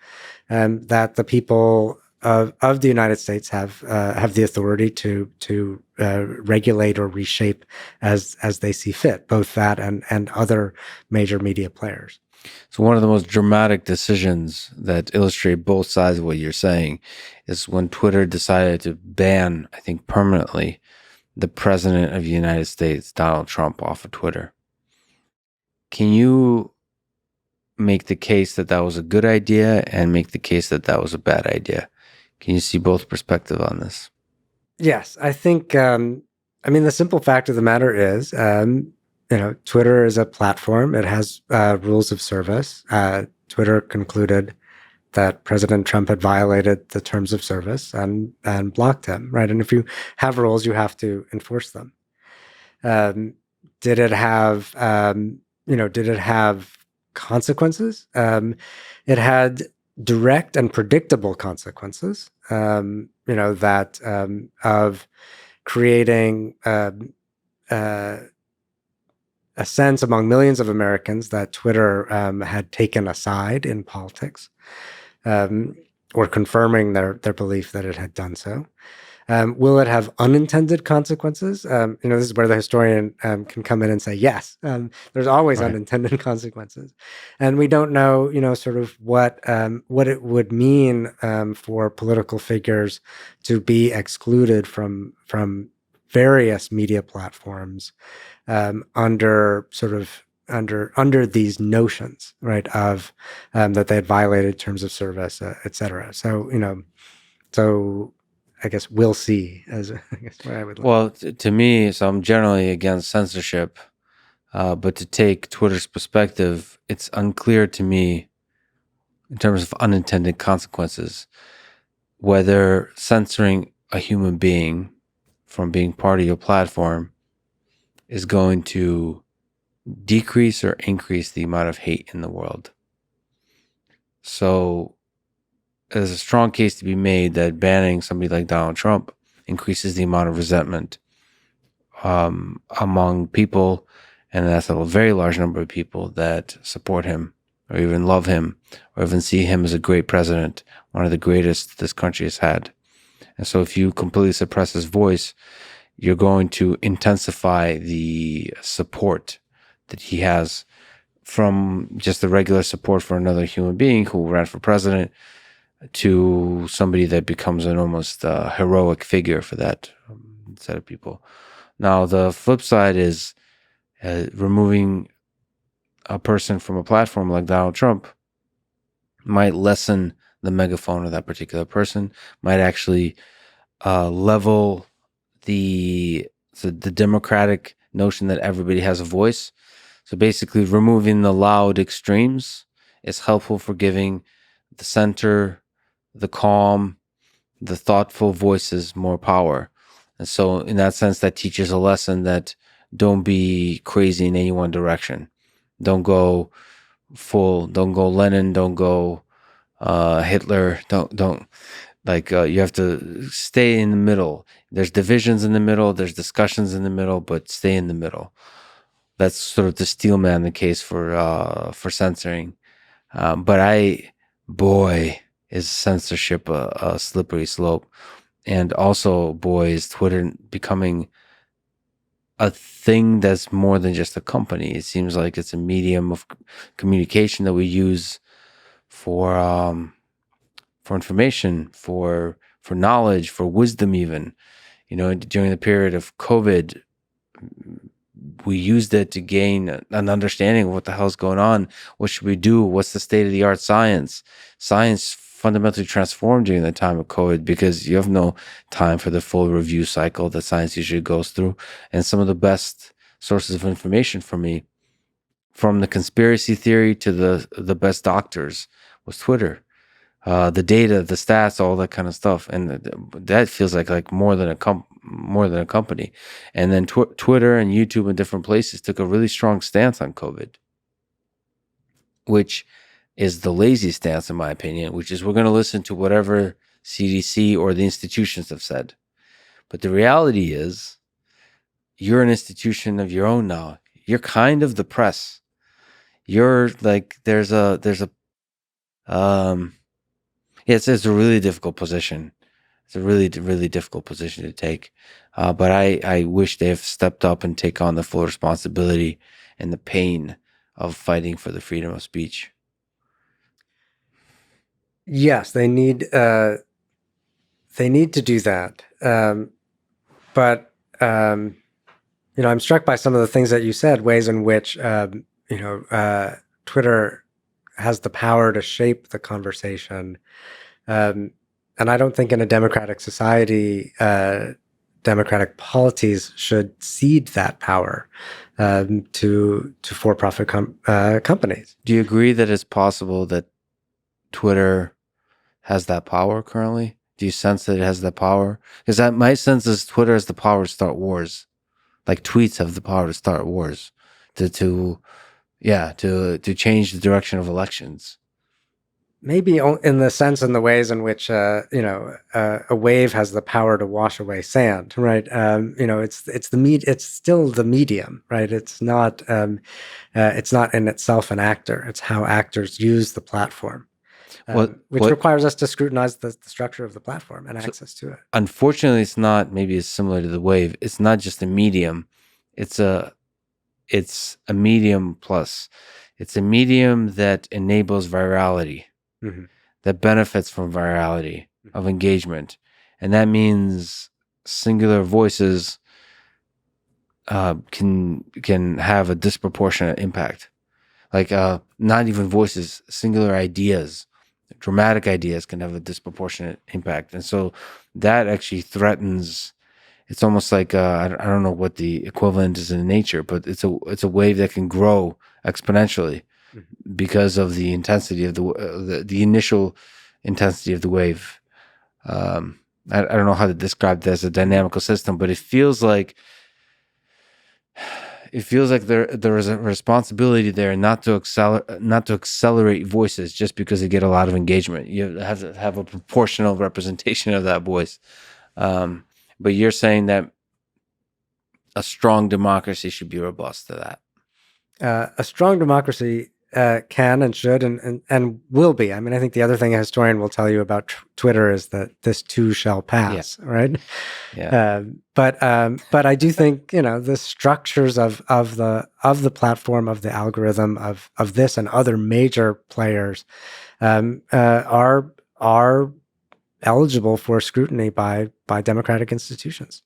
that the people of the United States have the authority to regulate or reshape as they see fit, both that and other major media players. So one of the most dramatic decisions that illustrate both sides of what you're saying is when Twitter decided to ban, I think permanently, the president of the United States, Donald Trump, off of Twitter. Can you make the case that that was a good idea and make the case that that was a bad idea? Can you see both perspectives on this? Yes, I think, the simple fact of the matter is, Twitter is a platform. It has rules of service. Twitter concluded that President Trump had violated the terms of service and blocked him, right? And if you have rules, you have to enforce them. Did it have consequences? It had direct and predictable consequences, that of creating a sense among millions of Americans that Twitter had taken a side in politics, or confirming their belief that it had done so. Will it have unintended consequences? This is where the historian can come in and say, yes, there's always Right. unintended consequences. And we don't know, sort of what it would mean for political figures to be excluded from various media platforms under sort of under these notions, right, of that they had violated terms of service, et cetera. So, so I guess we'll see, as I guess where I would like. Well, to me, so I'm generally against censorship, but to take Twitter's perspective, it's unclear to me in terms of unintended consequences whether censoring a human being from being part of your platform is going to decrease or increase the amount of hate in the world. So there's a strong case to be made that banning somebody like Donald Trump increases the amount of resentment among people, and that's a very large number of people that support him or even love him or even see him as a great president, one of the greatest this country has had. And so if you completely suppress his voice, you're going to intensify the support that he has from just the regular support for another human being who ran for president to somebody that becomes an almost heroic figure for that set of people. Now, the flip side is removing a person from a platform like Donald Trump might lessen the megaphone of that particular person, might actually level the democratic notion that everybody has a voice. So basically, removing the loud extremes is helpful for giving the center, the calm, the thoughtful voices more power. And so, in that sense, that teaches a lesson that don't be crazy in any one direction. Don't go don't go Lenin, don't go Hitler, don't like you have to stay in the middle. There's divisions in the middle, there's discussions in the middle, but stay in the middle. That's sort of the steelman the case for censoring. But boy, is censorship a slippery slope. And also, boy, is Twitter becoming a thing that's more than just a company. It seems like it's a medium of communication that we use for information, for knowledge, for wisdom. Even during the period of COVID, we used it to gain an understanding of what the hell's going on. What should we do? What's the state of the art science? Science fundamentally transformed during the time of COVID because you have no time for the full review cycle that science usually goes through. And some of the best sources of information for me, from the conspiracy theory to the best doctors, was Twitter. The data, the stats, all that kind of stuff, and that feels like more than a company. And then Twitter and YouTube and different places took a really strong stance on COVID, which is the lazy stance, in my opinion, which is we're going to listen to whatever CDC or the institutions have said. But the reality is, you're an institution of your own now. You're kind of the press. You're like there's a it's a really difficult position. It's a really, really difficult position to take. But I wish they've stepped up and take on the full responsibility and the pain of fighting for the freedom of speech. Yes, they need to do that. But I'm struck by some of the things that you said, ways in which Twitter has the power to shape the conversation. And I don't think in a democratic society, democratic polities should cede that power to for-profit companies. Do you agree that it's possible that Twitter has that power currently? Do you sense that it has that power? Because my sense is Twitter has the power to start wars, like tweets have the power to start wars, to change the direction of elections. Maybe in the sense, in the ways in which a wave has the power to wash away sand, right? It's still the medium, right? It's not in itself an actor. It's how actors use the platform. which requires us to scrutinize the structure of the platform and access to it. Unfortunately, it's not. Maybe it's similar to the wave. It's not just a medium. It's a medium plus. It's a medium that enables virality, that benefits from virality of engagement, and that means singular voices can have a disproportionate impact. Like not even voices, singular ideas, dramatic ideas can have a disproportionate impact, and so that actually threatens. It's almost like I don't know what the equivalent is in nature, but it's a wave that can grow exponentially because of the intensity of the initial intensity of the wave. I don't know how to describe that as a dynamical system, but it feels like there is a responsibility there not to accelerate voices just because they get a lot of engagement. You have to have a proportional representation of that voice. But you're saying that a strong democracy should be robust to that. A strong democracy can and should and will be. I mean, I think the other thing a historian will tell you about Twitter is that this too shall pass, right? Yeah. But I do think the structures of the platform, of the algorithm, of this and other major players are eligible for scrutiny by democratic institutions.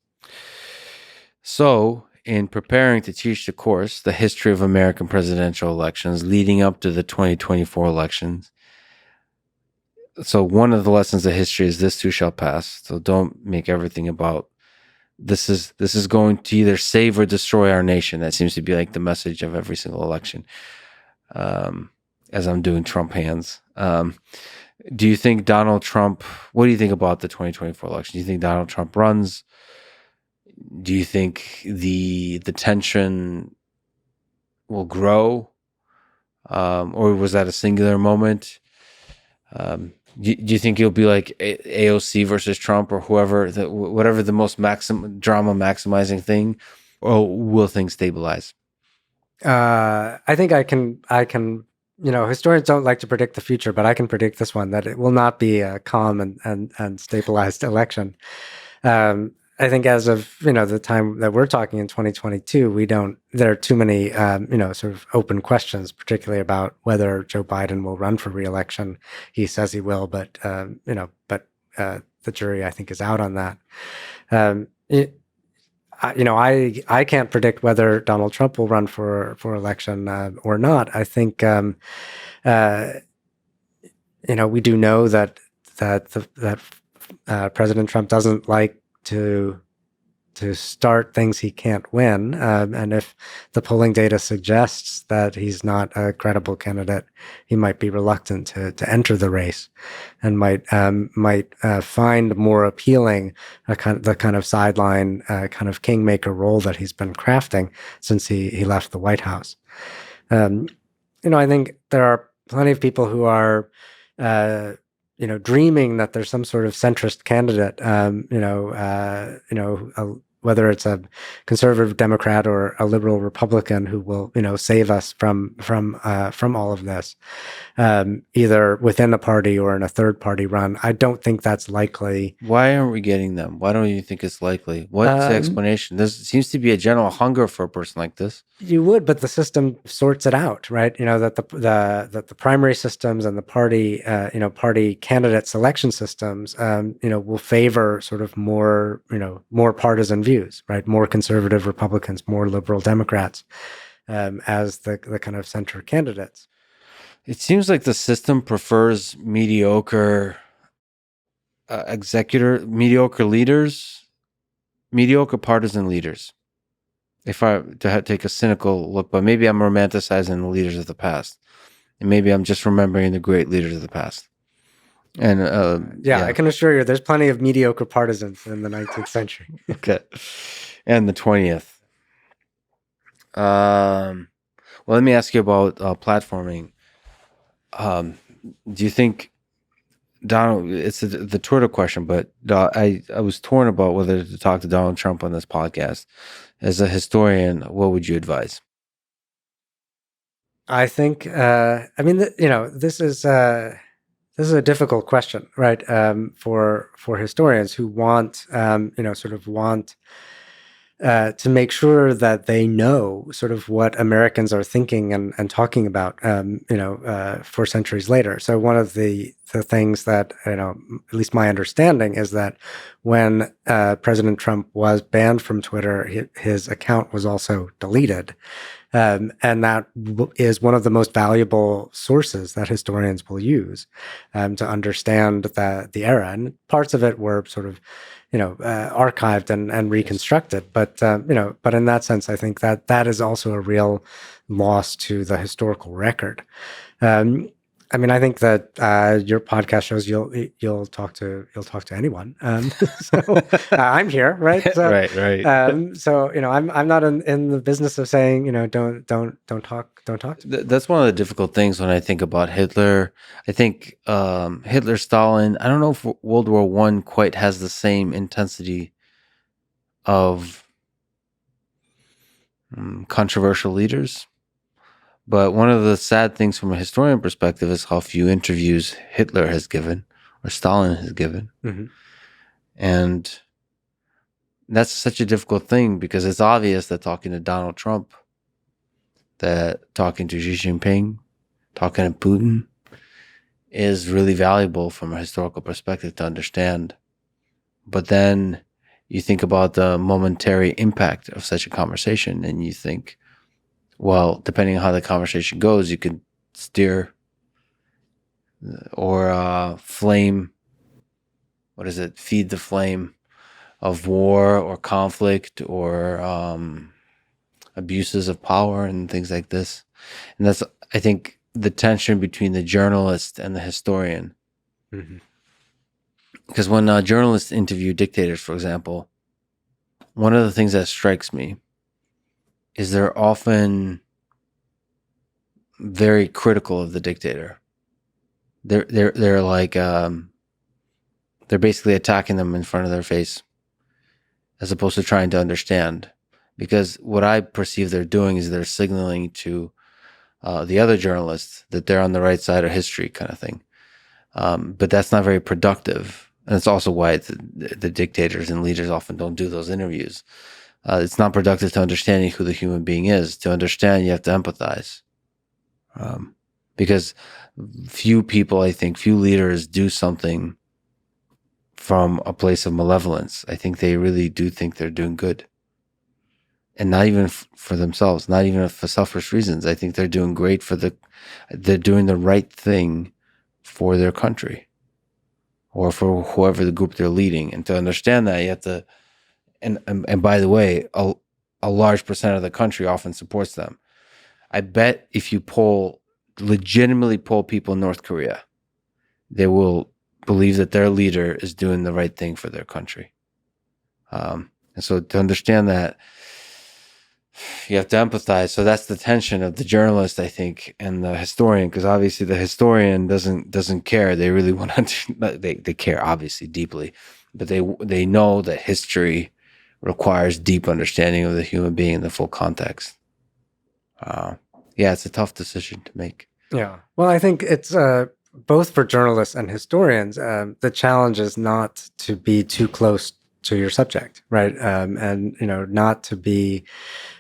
So, in preparing to teach the course, the history of American presidential elections leading up to the 2024 elections. So one of the lessons of history is this too shall pass. So don't make everything about this is going to either save or destroy our nation. That seems to be like the message of every single election. As I'm doing Trump hands. Do you think Donald Trump, what do you think about the 2024 election? Do you think Donald Trump runs? Do you think the tension will grow? Or was that a singular moment? Do you think it'll be like AOC versus Trump or whoever, whatever the most drama maximizing thing, or will things stabilize? I think I can. Historians don't like to predict the future, but I can predict this one, that it will not be a calm and stabilized election. I think as of the time that we're talking in 2022, there are too many sort of open questions, particularly about whether Joe Biden will run for re-election. He says he will, but the jury, I think, is out on that. I can't predict whether Donald Trump will run for election or not. I think we do know that President Trump doesn't like to start things he can't win, and if the polling data suggests that he's not a credible candidate, he might be reluctant to enter the race, and might find more appealing the kind of sideline kind of kingmaker role that he's been crafting since he left the White House. I think there are plenty of people who are dreaming that there's some sort of centrist candidate, whether it's a conservative Democrat or a liberal Republican who will, save us from all of this, either within a party or in a third party run. I don't think that's likely. Why aren't we getting them? Why don't you think it's likely? What's the explanation? There seems to be a general hunger for a person like this. You would, but the system sorts it out, right? That the primary systems and the party, party candidate selection systems, will favor sort of more partisan views, right? More conservative Republicans, more liberal Democrats, as the kind of center candidates. It seems like the system prefers mediocre mediocre leaders, mediocre partisan leaders. If I to take a cynical look, but maybe I'm romanticizing the leaders of the past, and maybe I'm just remembering the great leaders of the past. And I can assure you, there's plenty of mediocre partisans in the 19th century. Okay, and the 20th. Well, let me ask you about platforming. Do you think Donald? It's the Twitter question, but I was torn about whether to talk to Donald Trump on this podcast. As a historian, what would you advise? I think, this is this is a difficult question, right? For historians who want, sort of want to make sure that they know sort of what Americans are thinking and talking about, for centuries later. So one of the things that, at least my understanding is that when President Trump was banned from Twitter, his account was also deleted. And that is one of the most valuable sources that historians will use to understand the era. And parts of it were sort of, archived and reconstructed. But in that sense, I think that is also a real loss to the historical record. I mean, I think that your podcast shows you'll talk to anyone. So I'm here, right? So, Right. I'm not in the business of saying, don't talk to me. That's one of the difficult things when I think about Hitler. I think Hitler, Stalin. I don't know if World War I quite has the same intensity of controversial leaders. But one of the sad things from a historian perspective is how few interviews Hitler has given or Stalin has given. Mm-hmm. And that's such a difficult thing because it's obvious that talking to Donald Trump, that talking to Xi Jinping, talking to Putin is really valuable from a historical perspective to understand. But then you think about the momentary impact of such a conversation and you think, well, depending on how the conversation goes, you could steer or flame, feed the flame of war or conflict or abuses of power and things like this. And that's, I think, the tension between the journalist and the historian. Mm-hmm. Because when journalists interview dictators, for example, one of the things that strikes me is they're often very critical of the dictator. They're like they're basically attacking them in front of their face, as opposed to trying to understand. Because what I perceive they're doing is they're signaling to the other journalists that they're on the right side of history, kind of thing. But that's not very productive, and it's also why the dictators and leaders often don't do those interviews. It's not productive to understanding who the human being is. To understand, you have to empathize. Because few people, I think, few leaders do something from a place of malevolence. I think they really do think they're doing good. And not even for themselves, not even for selfish reasons. I think they're doing great they're doing the right thing for their country or for whoever the group they're leading. And to understand that, you have to, and by the way, a large percent of the country often supports them. I bet if you legitimately poll people in North Korea, they will believe that their leader is doing the right thing for their country. And so to understand that, you have to empathize. So that's the tension of the journalist, I think, and the historian, because obviously the historian doesn't care. They really want to, they care obviously deeply, but they know that history requires deep understanding of the human being in the full context. Yeah, it's a tough decision to make. Yeah. Well, I think it's both for journalists and historians. The challenge is not to be too close to your subject, right? And not to be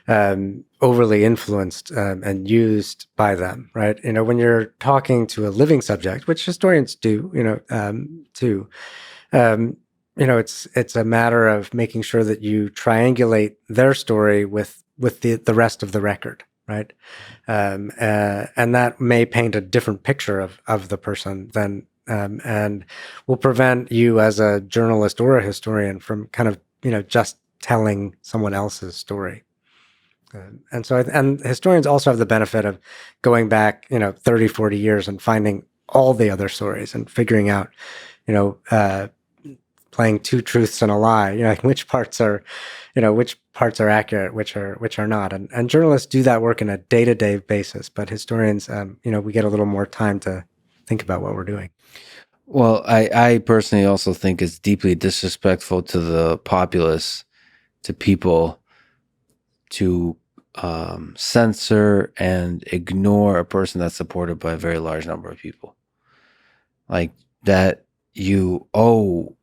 overly influenced and used by them, right? When you're talking to a living subject, which historians do, too. It's a matter of making sure that you triangulate their story with the rest of the record, right? And that may paint a different picture of the person than and will prevent you as a journalist or a historian from kind of just telling someone else's story. And so and historians also have the benefit of going back 30, 40 years and finding all the other stories and figuring out playing two truths and a lie, like which parts are accurate, which are not. And journalists do that work in a day-to-day basis, but historians, we get a little more time to think about what we're doing. Well, I personally also think it's deeply disrespectful to the populace, to people, to censor and ignore a person that's supported by a very large number of people. like that you owe.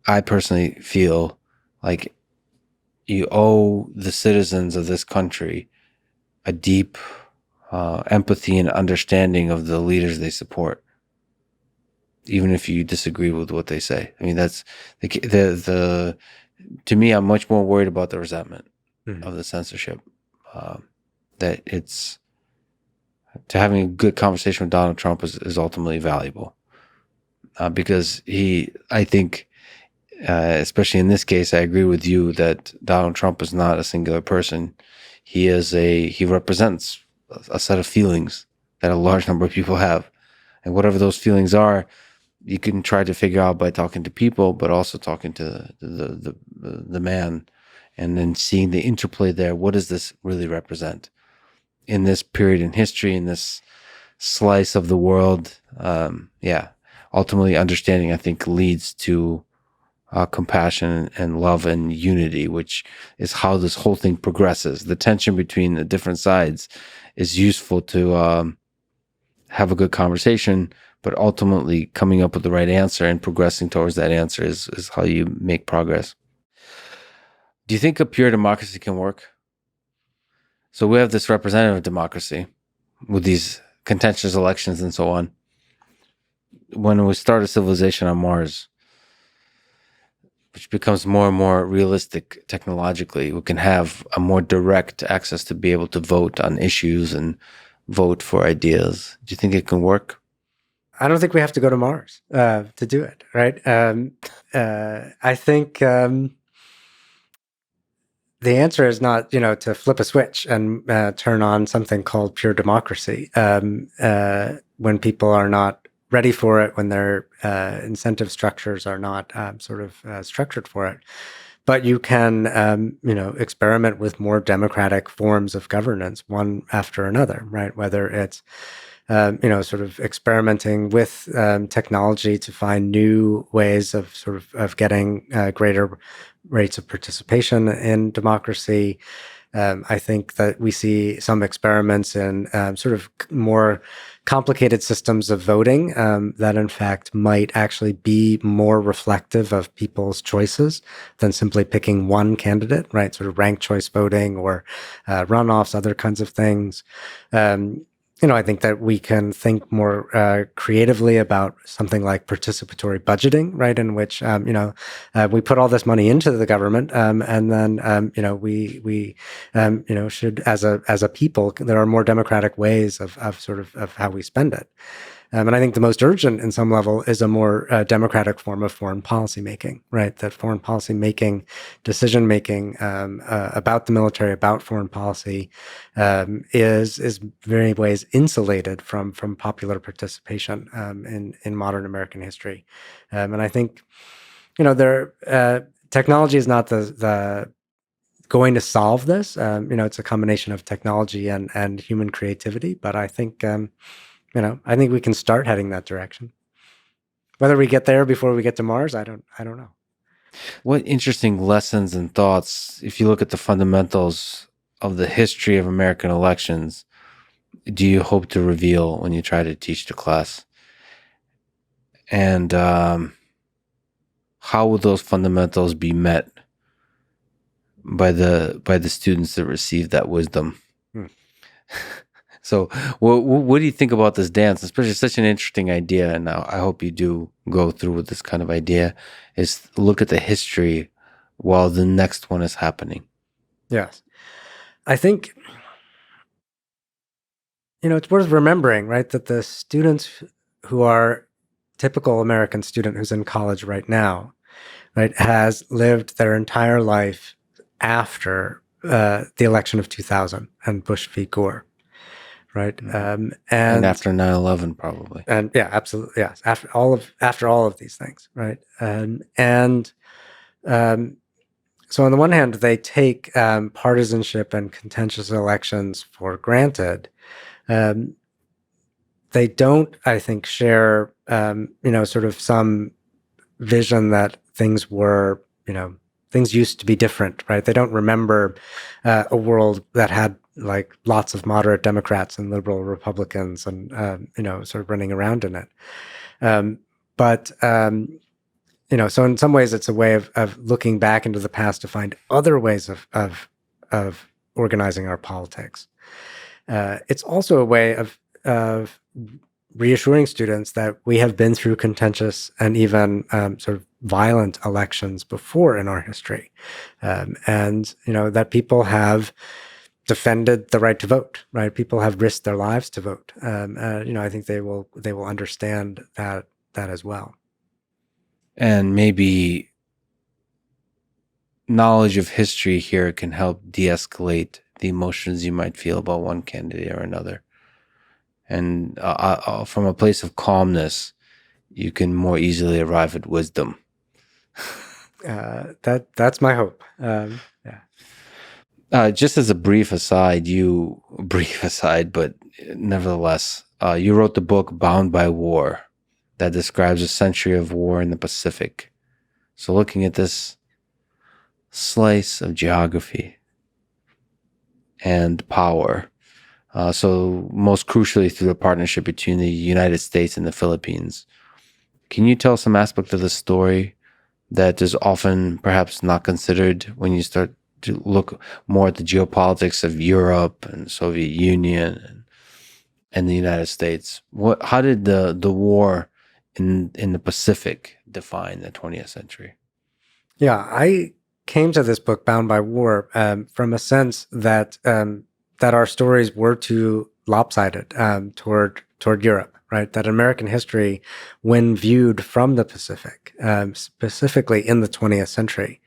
I personally feel like you owe the citizens of this country a deep empathy and understanding of the leaders they support, even if you disagree with what they say. I mean, that's the to me, I'm much more worried about the resentment Mhm. of the censorship. Um, that it's to having a good conversation with Donald Trump is ultimately valuable because I think, especially in this case, I agree with you that Donald Trump is not a singular person. He represents a set of feelings that a large number of people have, and whatever those feelings are, you can try to figure out by talking to people, but also talking to the man, and then seeing the interplay there. What does this really represent in this period in history, in this slice of the world? Yeah, ultimately, understanding I think leads to compassion and love and unity, which is how this whole thing progresses. The tension between the different sides is useful to have a good conversation, but ultimately coming up with the right answer and progressing towards that answer is how you make progress. Do you think a pure democracy can work? So we have this representative democracy with these contentious elections and so on. When we start a civilization on Mars, which becomes more and more realistic technologically, we can have a more direct access to be able to vote on issues and vote for ideas. Do you think it can work? I don't think we have to go to Mars to do it, right? I think the answer is not, to flip a switch and turn on something called pure democracy when people are not ready for it, when their incentive structures are not structured for it. But you can, experiment with more democratic forms of governance, one after another, right? Whether it's sort of experimenting with technology to find new ways of of getting greater rates of participation in democracy. I think that we see some experiments in more complicated systems of voting that, in fact, might actually be more reflective of people's choices than simply picking one candidate, right? Sort of ranked choice voting or runoffs, other kinds of things. Um, I think that we can think more creatively about something like participatory budgeting, right? In which, we put all this money into the government, and then, we should, as a people, there are more democratic ways of how we spend it. And I think the most urgent, in some level, is a more democratic form of foreign policy making, right? That foreign policy making, decision making about the military, about foreign policy, is very ways insulated from popular participation in modern American history. And I think, there technology is not the going to solve this. It's a combination of technology and human creativity, but I think I think we can start heading that direction. Whether we get there before we get to Mars, I don't know. What interesting lessons and thoughts, if you look at the fundamentals of the history of American elections, do you hope to reveal when you try to teach the class? And how will those fundamentals be met by the students that receive that wisdom? Hmm. So, what do you think about this dance? Especially such an interesting idea, and I hope you do go through with this kind of idea. Is look at the history while the next one is happening. Yes, I think it's worth remembering, right, that the students who are typical American student who's in college right now, right, has lived their entire life after the election of 2000 and Bush v. Gore, right? And after 9/11, probably. And yeah, absolutely, yes. After all of these things, right? Um, so on the one hand, they take partisanship and contentious elections for granted. Um, they don't, I think, share sort of some vision that things used to be different, right? They don't remember a world that had like lots of moderate Democrats and liberal Republicans and sort of running around in it. but so in some ways, it's a way of looking back into the past to find other ways of organizing our politics. It's also a way of reassuring students that we have been through contentious and even sort of violent elections before in our history, and that people have defended the right to vote. Right, people have risked their lives to vote. I think they will understand that as well. And maybe knowledge of history here can help de-escalate the emotions you might feel about one candidate or another. And from a place of calmness, you can more easily arrive at wisdom. That's my hope. Yeah. Just as a brief aside, but nevertheless, you wrote the book Bound by War that describes a century of war in the Pacific. So looking at this slice of geography and power, so most crucially through the partnership between the United States and the Philippines, can you tell some aspect of the story that is often perhaps not considered when you start to look more at the geopolitics of Europe and Soviet Union and the United States? How did the war in the Pacific define the 20th century? Yeah, I came to this book, Bound by War, from a sense that that our stories were too lopsided toward Europe, right? That American history, when viewed from the Pacific, specifically in the 20th century,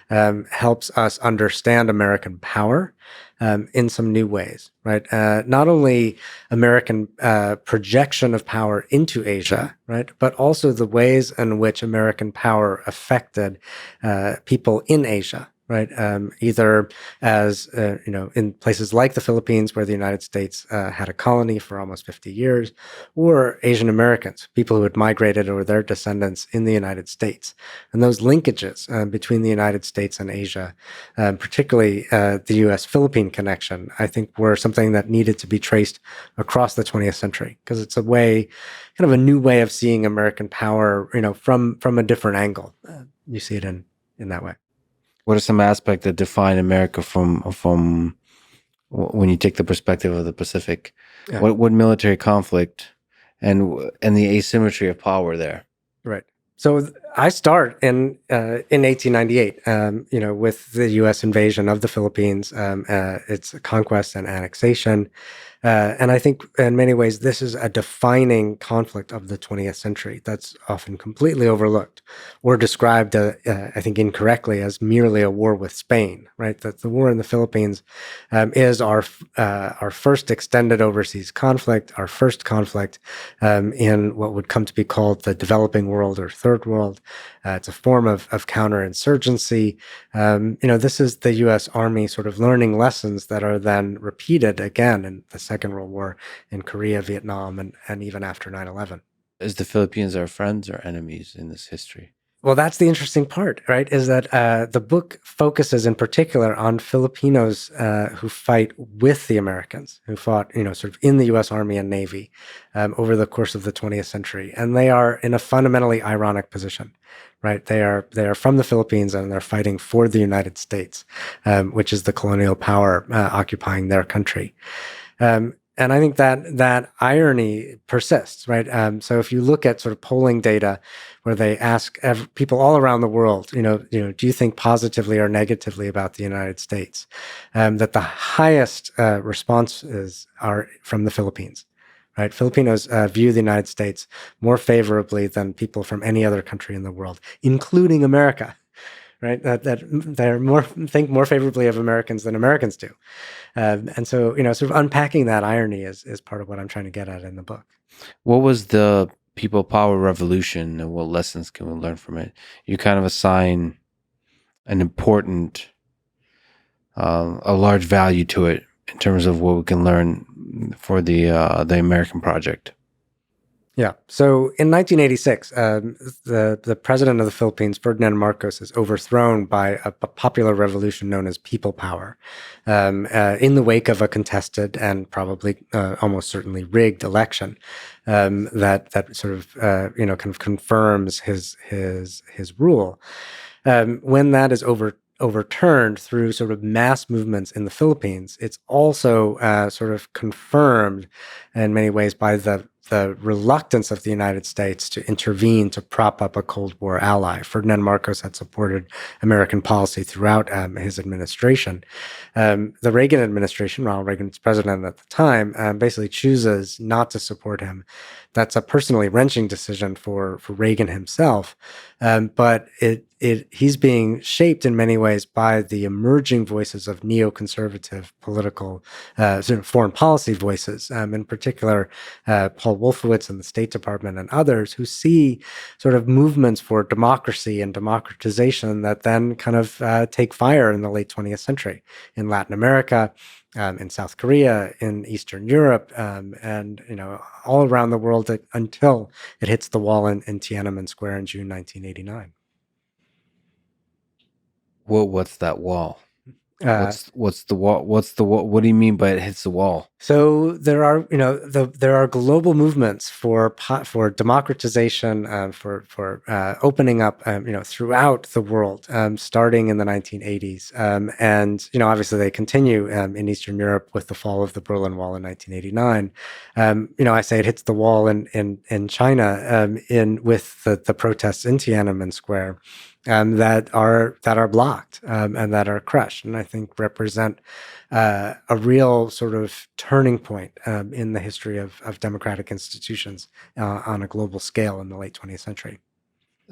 helps us understand American power in some new ways, right? Not only American projection of power into Asia, right, but also the ways in which American power affected people in Asia, right? Either as, in places like the Philippines, where the United States had a colony for almost 50 years, or Asian Americans, people who had migrated or their descendants in the United States. And those linkages between the United States and Asia, particularly the U.S.-Philippine connection, I think were something that needed to be traced across the 20th century, because it's a way, kind of a new way of seeing American power, from a different angle. You see it in that way. What are some aspects that define America from when you take the perspective of the Pacific? Yeah. What military conflict and the asymmetry of power there? Right. So I start in 1898, with the U.S. invasion of the Philippines, its conquest and annexation. And I think in many ways, this is a defining conflict of the 20th century that's often completely overlooked or described, I think incorrectly, as merely a war with Spain, right? That the war in the Philippines is our first extended overseas conflict, our first conflict in what would come to be called the developing world or third world. It's a form of counterinsurgency. This is the U.S. Army sort of learning lessons that are then repeated again in the Second World War, in Korea, Vietnam, and even after 9/11. Is the Philippines our friends or enemies in this history? Well, that's the interesting part, right? Is that the book focuses in particular on Filipinos who fight with the Americans, who fought, sort of in the U.S. Army and Navy over the course of the 20th century, and they are in a fundamentally ironic position, right? They are from the Philippines and they're fighting for the United States, which is the colonial power occupying their country. And I think that irony persists, right? So if you look at sort of polling data where they ask people all around the world, do you think positively or negatively about the United States? That the highest responses are from the Philippines, right? Filipinos view the United States more favorably than people from any other country in the world, including America. Right, that they're think more favorably of Americans than Americans do, and so sort of unpacking that irony is part of what I'm trying to get at in the book. What was the people power revolution, and what lessons can we learn from it? You kind of assign an important, a large value to it in terms of what we can learn for the American project. Yeah. So in 1986, the president of the Philippines, Ferdinand Marcos, is overthrown by a popular revolution known as People Power, in the wake of a contested and probably almost certainly rigged election. That sort of kind of confirms his rule. When that is overturned through sort of mass movements in the Philippines, it's also sort of confirmed in many ways by the reluctance of the United States to intervene to prop up a Cold War ally. Ferdinand Marcos had supported American policy throughout his administration. The Reagan administration, Ronald Reagan's president at the time, basically chooses not to support him. That's a personally wrenching decision for Reagan himself, but he's being shaped in many ways by the emerging voices of neoconservative political sort of foreign policy voices, in particular Paul Wolfowitz in the State Department and others who see sort of movements for democracy and democratization that then kind of take fire in the late 20th century in Latin America, in South Korea, in Eastern Europe, and all around the world until it hits the wall in Tiananmen Square in June 1989. What's that wall? Uh, What's the wall? What's the wall? What do you mean by it hits the wall? So there are, there are global movements for democratization, for opening up, throughout the world, starting in the 1980s, and obviously they continue in Eastern Europe with the fall of the Berlin Wall in 1989. I say it hits the wall in China, in with the protests in Tiananmen Square, that are blocked, and that are crushed, and I think represent a real sort of turning point in the history of democratic institutions on a global scale in the late 20th century.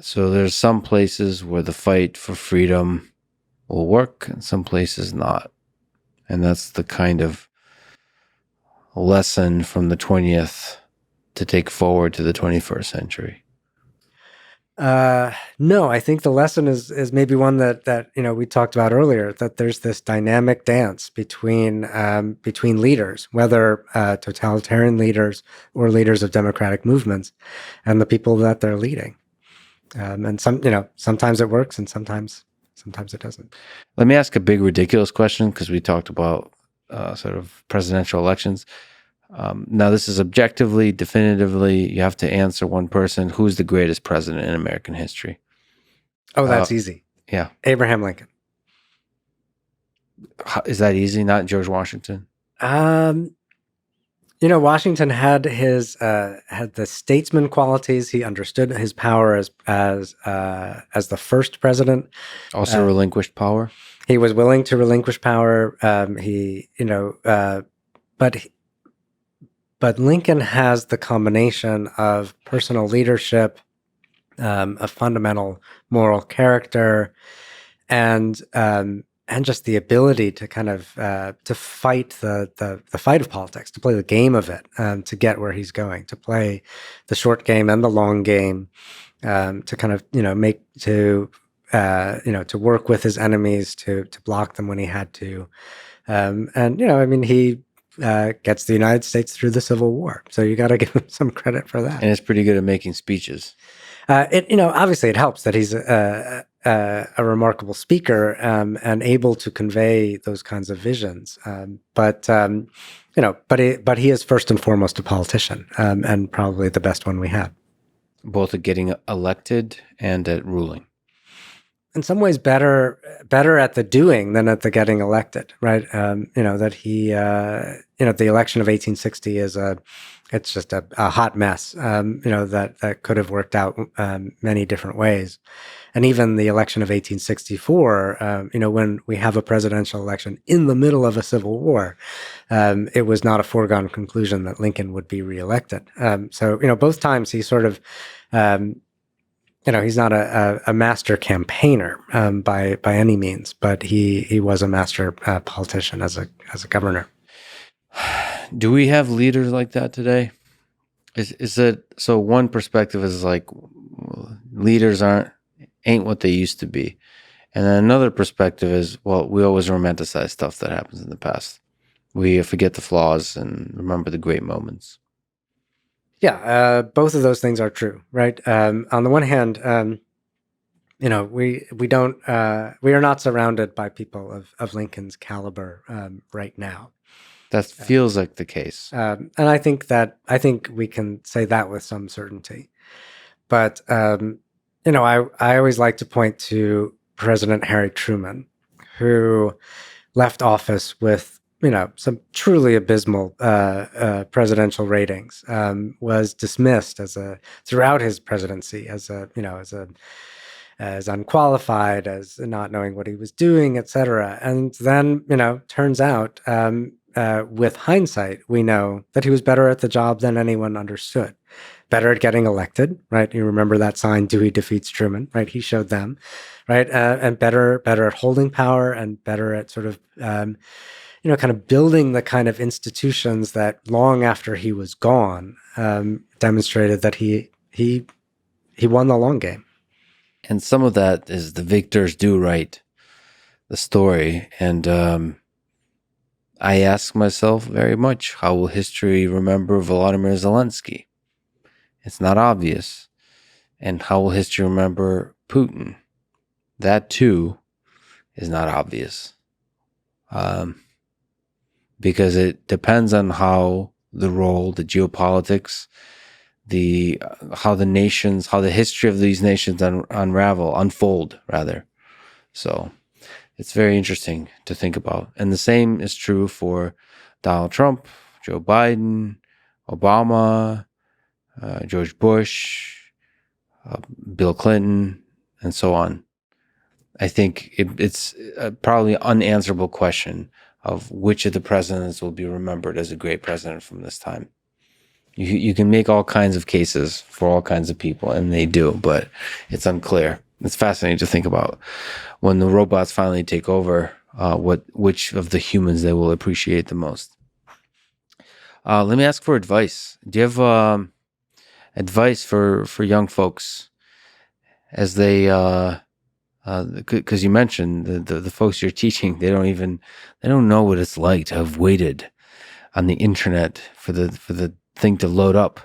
So there's some places where the fight for freedom will work and some places not. And that's the kind of lesson from the 20th to take forward to the 21st century. No, I think the lesson is maybe one that we talked about earlier, that there's this dynamic dance between leaders, whether totalitarian leaders or leaders of democratic movements, and the people that they're leading. And sometimes it works, and sometimes it doesn't. Let me ask a big ridiculous question, because we talked about sort of presidential elections. Now, this is objectively, definitively, you have to answer one person. Who's the greatest president in American history? Oh, that's easy. Yeah. Abraham Lincoln. Is that easy? Not George Washington? Washington had had the statesman qualities. He understood his power as the first president. Also relinquished power? He was willing to relinquish power. But Lincoln has the combination of personal leadership, a fundamental moral character, and just the ability to kind of to fight the fight of politics, to play the game of it, to get where he's going, to play the short game and the long game, to kind of to work with his enemies, to block them when he had to, he gets the United States through the Civil War. So you got to give him some credit for that. And it's pretty good at making speeches. Obviously it helps that he's a remarkable speaker, and able to convey those kinds of visions. But he is first and foremost a politician, and probably the best one we have. Both at getting elected and at ruling. In some ways, better at the doing than at the getting elected, right? That he, the election of 1860 it's just a hot mess, that could have worked out many different ways. And even the election of 1864, when we have a presidential election in the middle of a civil war, it was not a foregone conclusion that Lincoln would be reelected. So both times he sort of, he's not a master campaigner by any means, but he was a master politician as a governor. Do we have leaders like that today? Is it so? One perspective is like leaders ain't what they used to be, and then another perspective is, well, we always romanticize stuff that happens in the past. We forget the flaws and remember the great moments. Yeah, both of those things are true, right? On the one hand, we don't we are not surrounded by people of Lincoln's caliber right now. That feels like the case. And I think we can say that with some certainty. But I always like to point to President Harry Truman, who left office with some truly abysmal presidential ratings. Was dismissed throughout his presidency as unqualified, as not knowing what he was doing, etc. And then turns out. With hindsight, we know that he was better at the job than anyone understood. Better at getting elected, right? You remember that sign, Dewey defeats Truman, right? He showed them, right? And better at holding power and better at sort of, kind of building the kind of institutions that long after he was gone, demonstrated that he won the long game. And some of that is the victors do write the story. And I ask myself very much, how will history remember Volodymyr Zelensky? It's not obvious. And how will history remember Putin? That too is not obvious. Because it depends on how the role, the geopolitics, how the history of these nations unfold rather. So it's very interesting to think about. And the same is true for Donald Trump, Joe Biden, Obama, George Bush, Bill Clinton, and so on. I think it's probably an unanswerable question of which of the presidents will be remembered as a great president from this time. You can make all kinds of cases for all kinds of people, and they do, but it's unclear. It's fascinating to think about when the robots finally take over, which of the humans they will appreciate the most. Let me ask for advice. Do you have advice for young folks as they because you mentioned the folks you're teaching, they don't know what it's like to have waited on the internet for the thing to load up.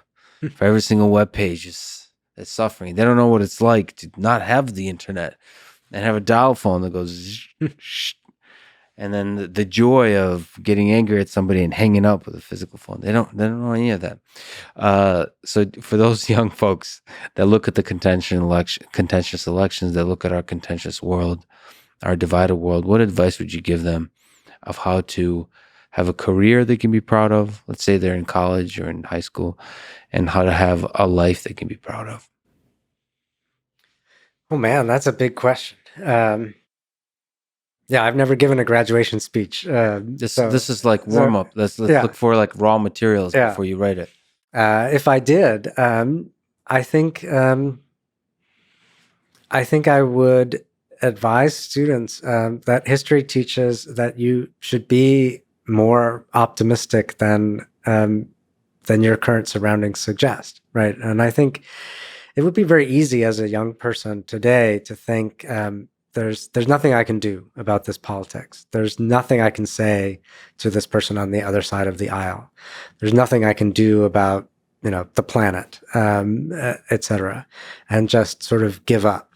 For every single web page is suffering. They don't know what it's like to not have the internet and have a dial phone that goes and then the joy of getting angry at somebody and hanging up with a physical phone. They don't know any of that. So for those young folks that look at the contentious elections, that look at our contentious world, our divided world, what advice would you give them of how to have a career they can be proud of? Let's say they're in college or in high school, and how to have a life they can be proud of. Oh man, that's a big question. Yeah, I've never given a graduation speech. This is like warm up. Let's look for like raw materials before you write it. If I did, I think I would advise students that history teaches that you should be more optimistic than your current surroundings suggest, right? And I think it would be very easy as a young person today to think there's nothing I can do about this politics. There's nothing I can say to this person on the other side of the aisle. There's nothing I can do about the planet, etc., and just sort of give up.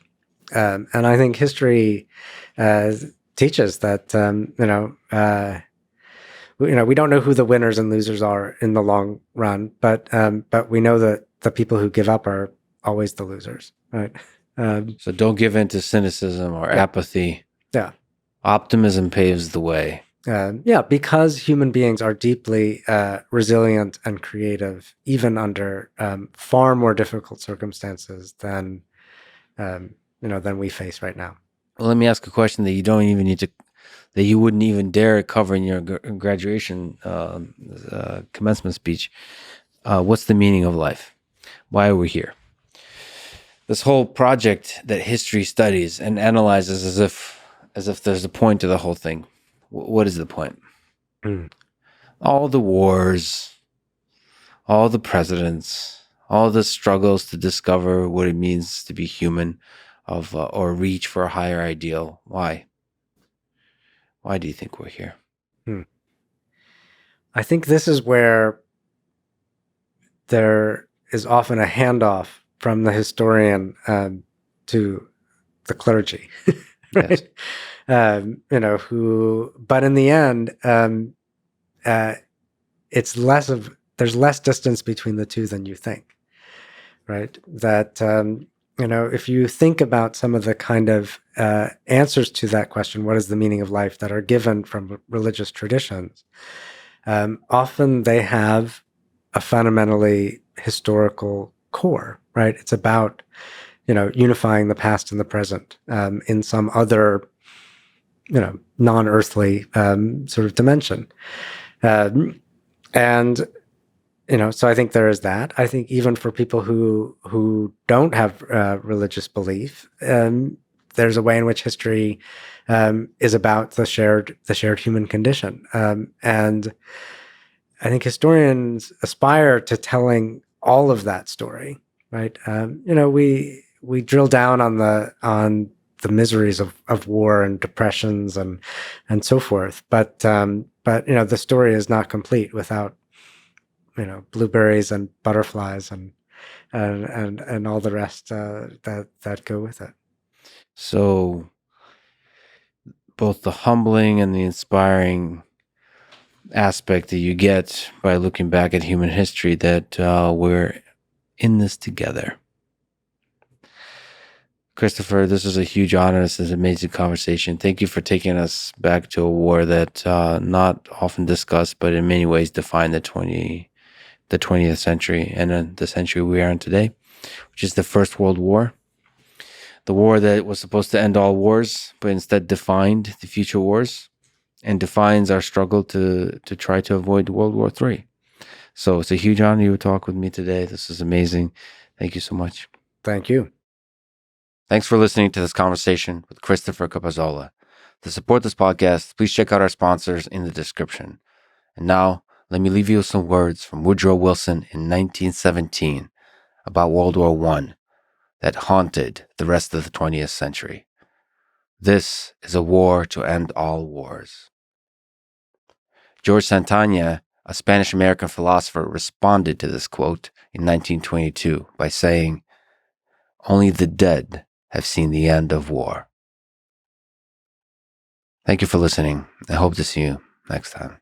And I think history teaches that we don't know who the winners and losers are in the long run, but we know that the people who give up are always the losers, right? So don't give in to cynicism or apathy. Yeah. Optimism paves the way. Because human beings are deeply resilient and creative, even under far more difficult circumstances than we face right now. Well, let me ask a question that you wouldn't even dare cover in your graduation commencement speech. What's the meaning of life? Why are we here? This whole project that history studies and analyzes as if there's a point to the whole thing. What is the point? All the wars, all the presidents, all the struggles to discover what it means to be human, or reach for a higher ideal. Why? Why do you think we're here? I think this is where there is often a handoff from the historian to the clergy. Yes. But in the end, it's there's less distance between the two than you think, right? That, if you think about some of the kind of answers to that question, what is the meaning of life, that are given from religious traditions, often they have a fundamentally historical core, right? It's about, unifying the past and the present in some other, non-earthly sort of dimension. And so I think there is that. I think even for people who don't have religious belief, there's a way in which history is about the shared human condition, and I think historians aspire to telling all of that story. Right? We drill down on the miseries of war and depressions and so forth, but the story is not complete without blueberries and butterflies and all the rest that go with it. So both the humbling and the inspiring aspect that you get by looking back at human history, that we're in this together. Christopher, this is a huge honor. This is an amazing conversation. Thank you for taking us back to a war that not often discussed, but in many ways defined the 20th century and the century we are in today, which is the First World War. The war that was supposed to end all wars, but instead defined the future wars and defines our struggle to try to avoid World War III. So it's a huge honor you would talk with me today. This is amazing. Thank you so much. Thank you. Thanks for listening to this conversation with Christopher Capozzola. To support this podcast, please check out our sponsors in the description. And now, let me leave you with some words from Woodrow Wilson in 1917 about World War I that haunted the rest of the 20th century. This is a war to end all wars. George Santayana, a Spanish-American philosopher, responded to this quote in 1922 by saying, "Only the dead have seen the end of war." Thank you for listening. I hope to see you next time.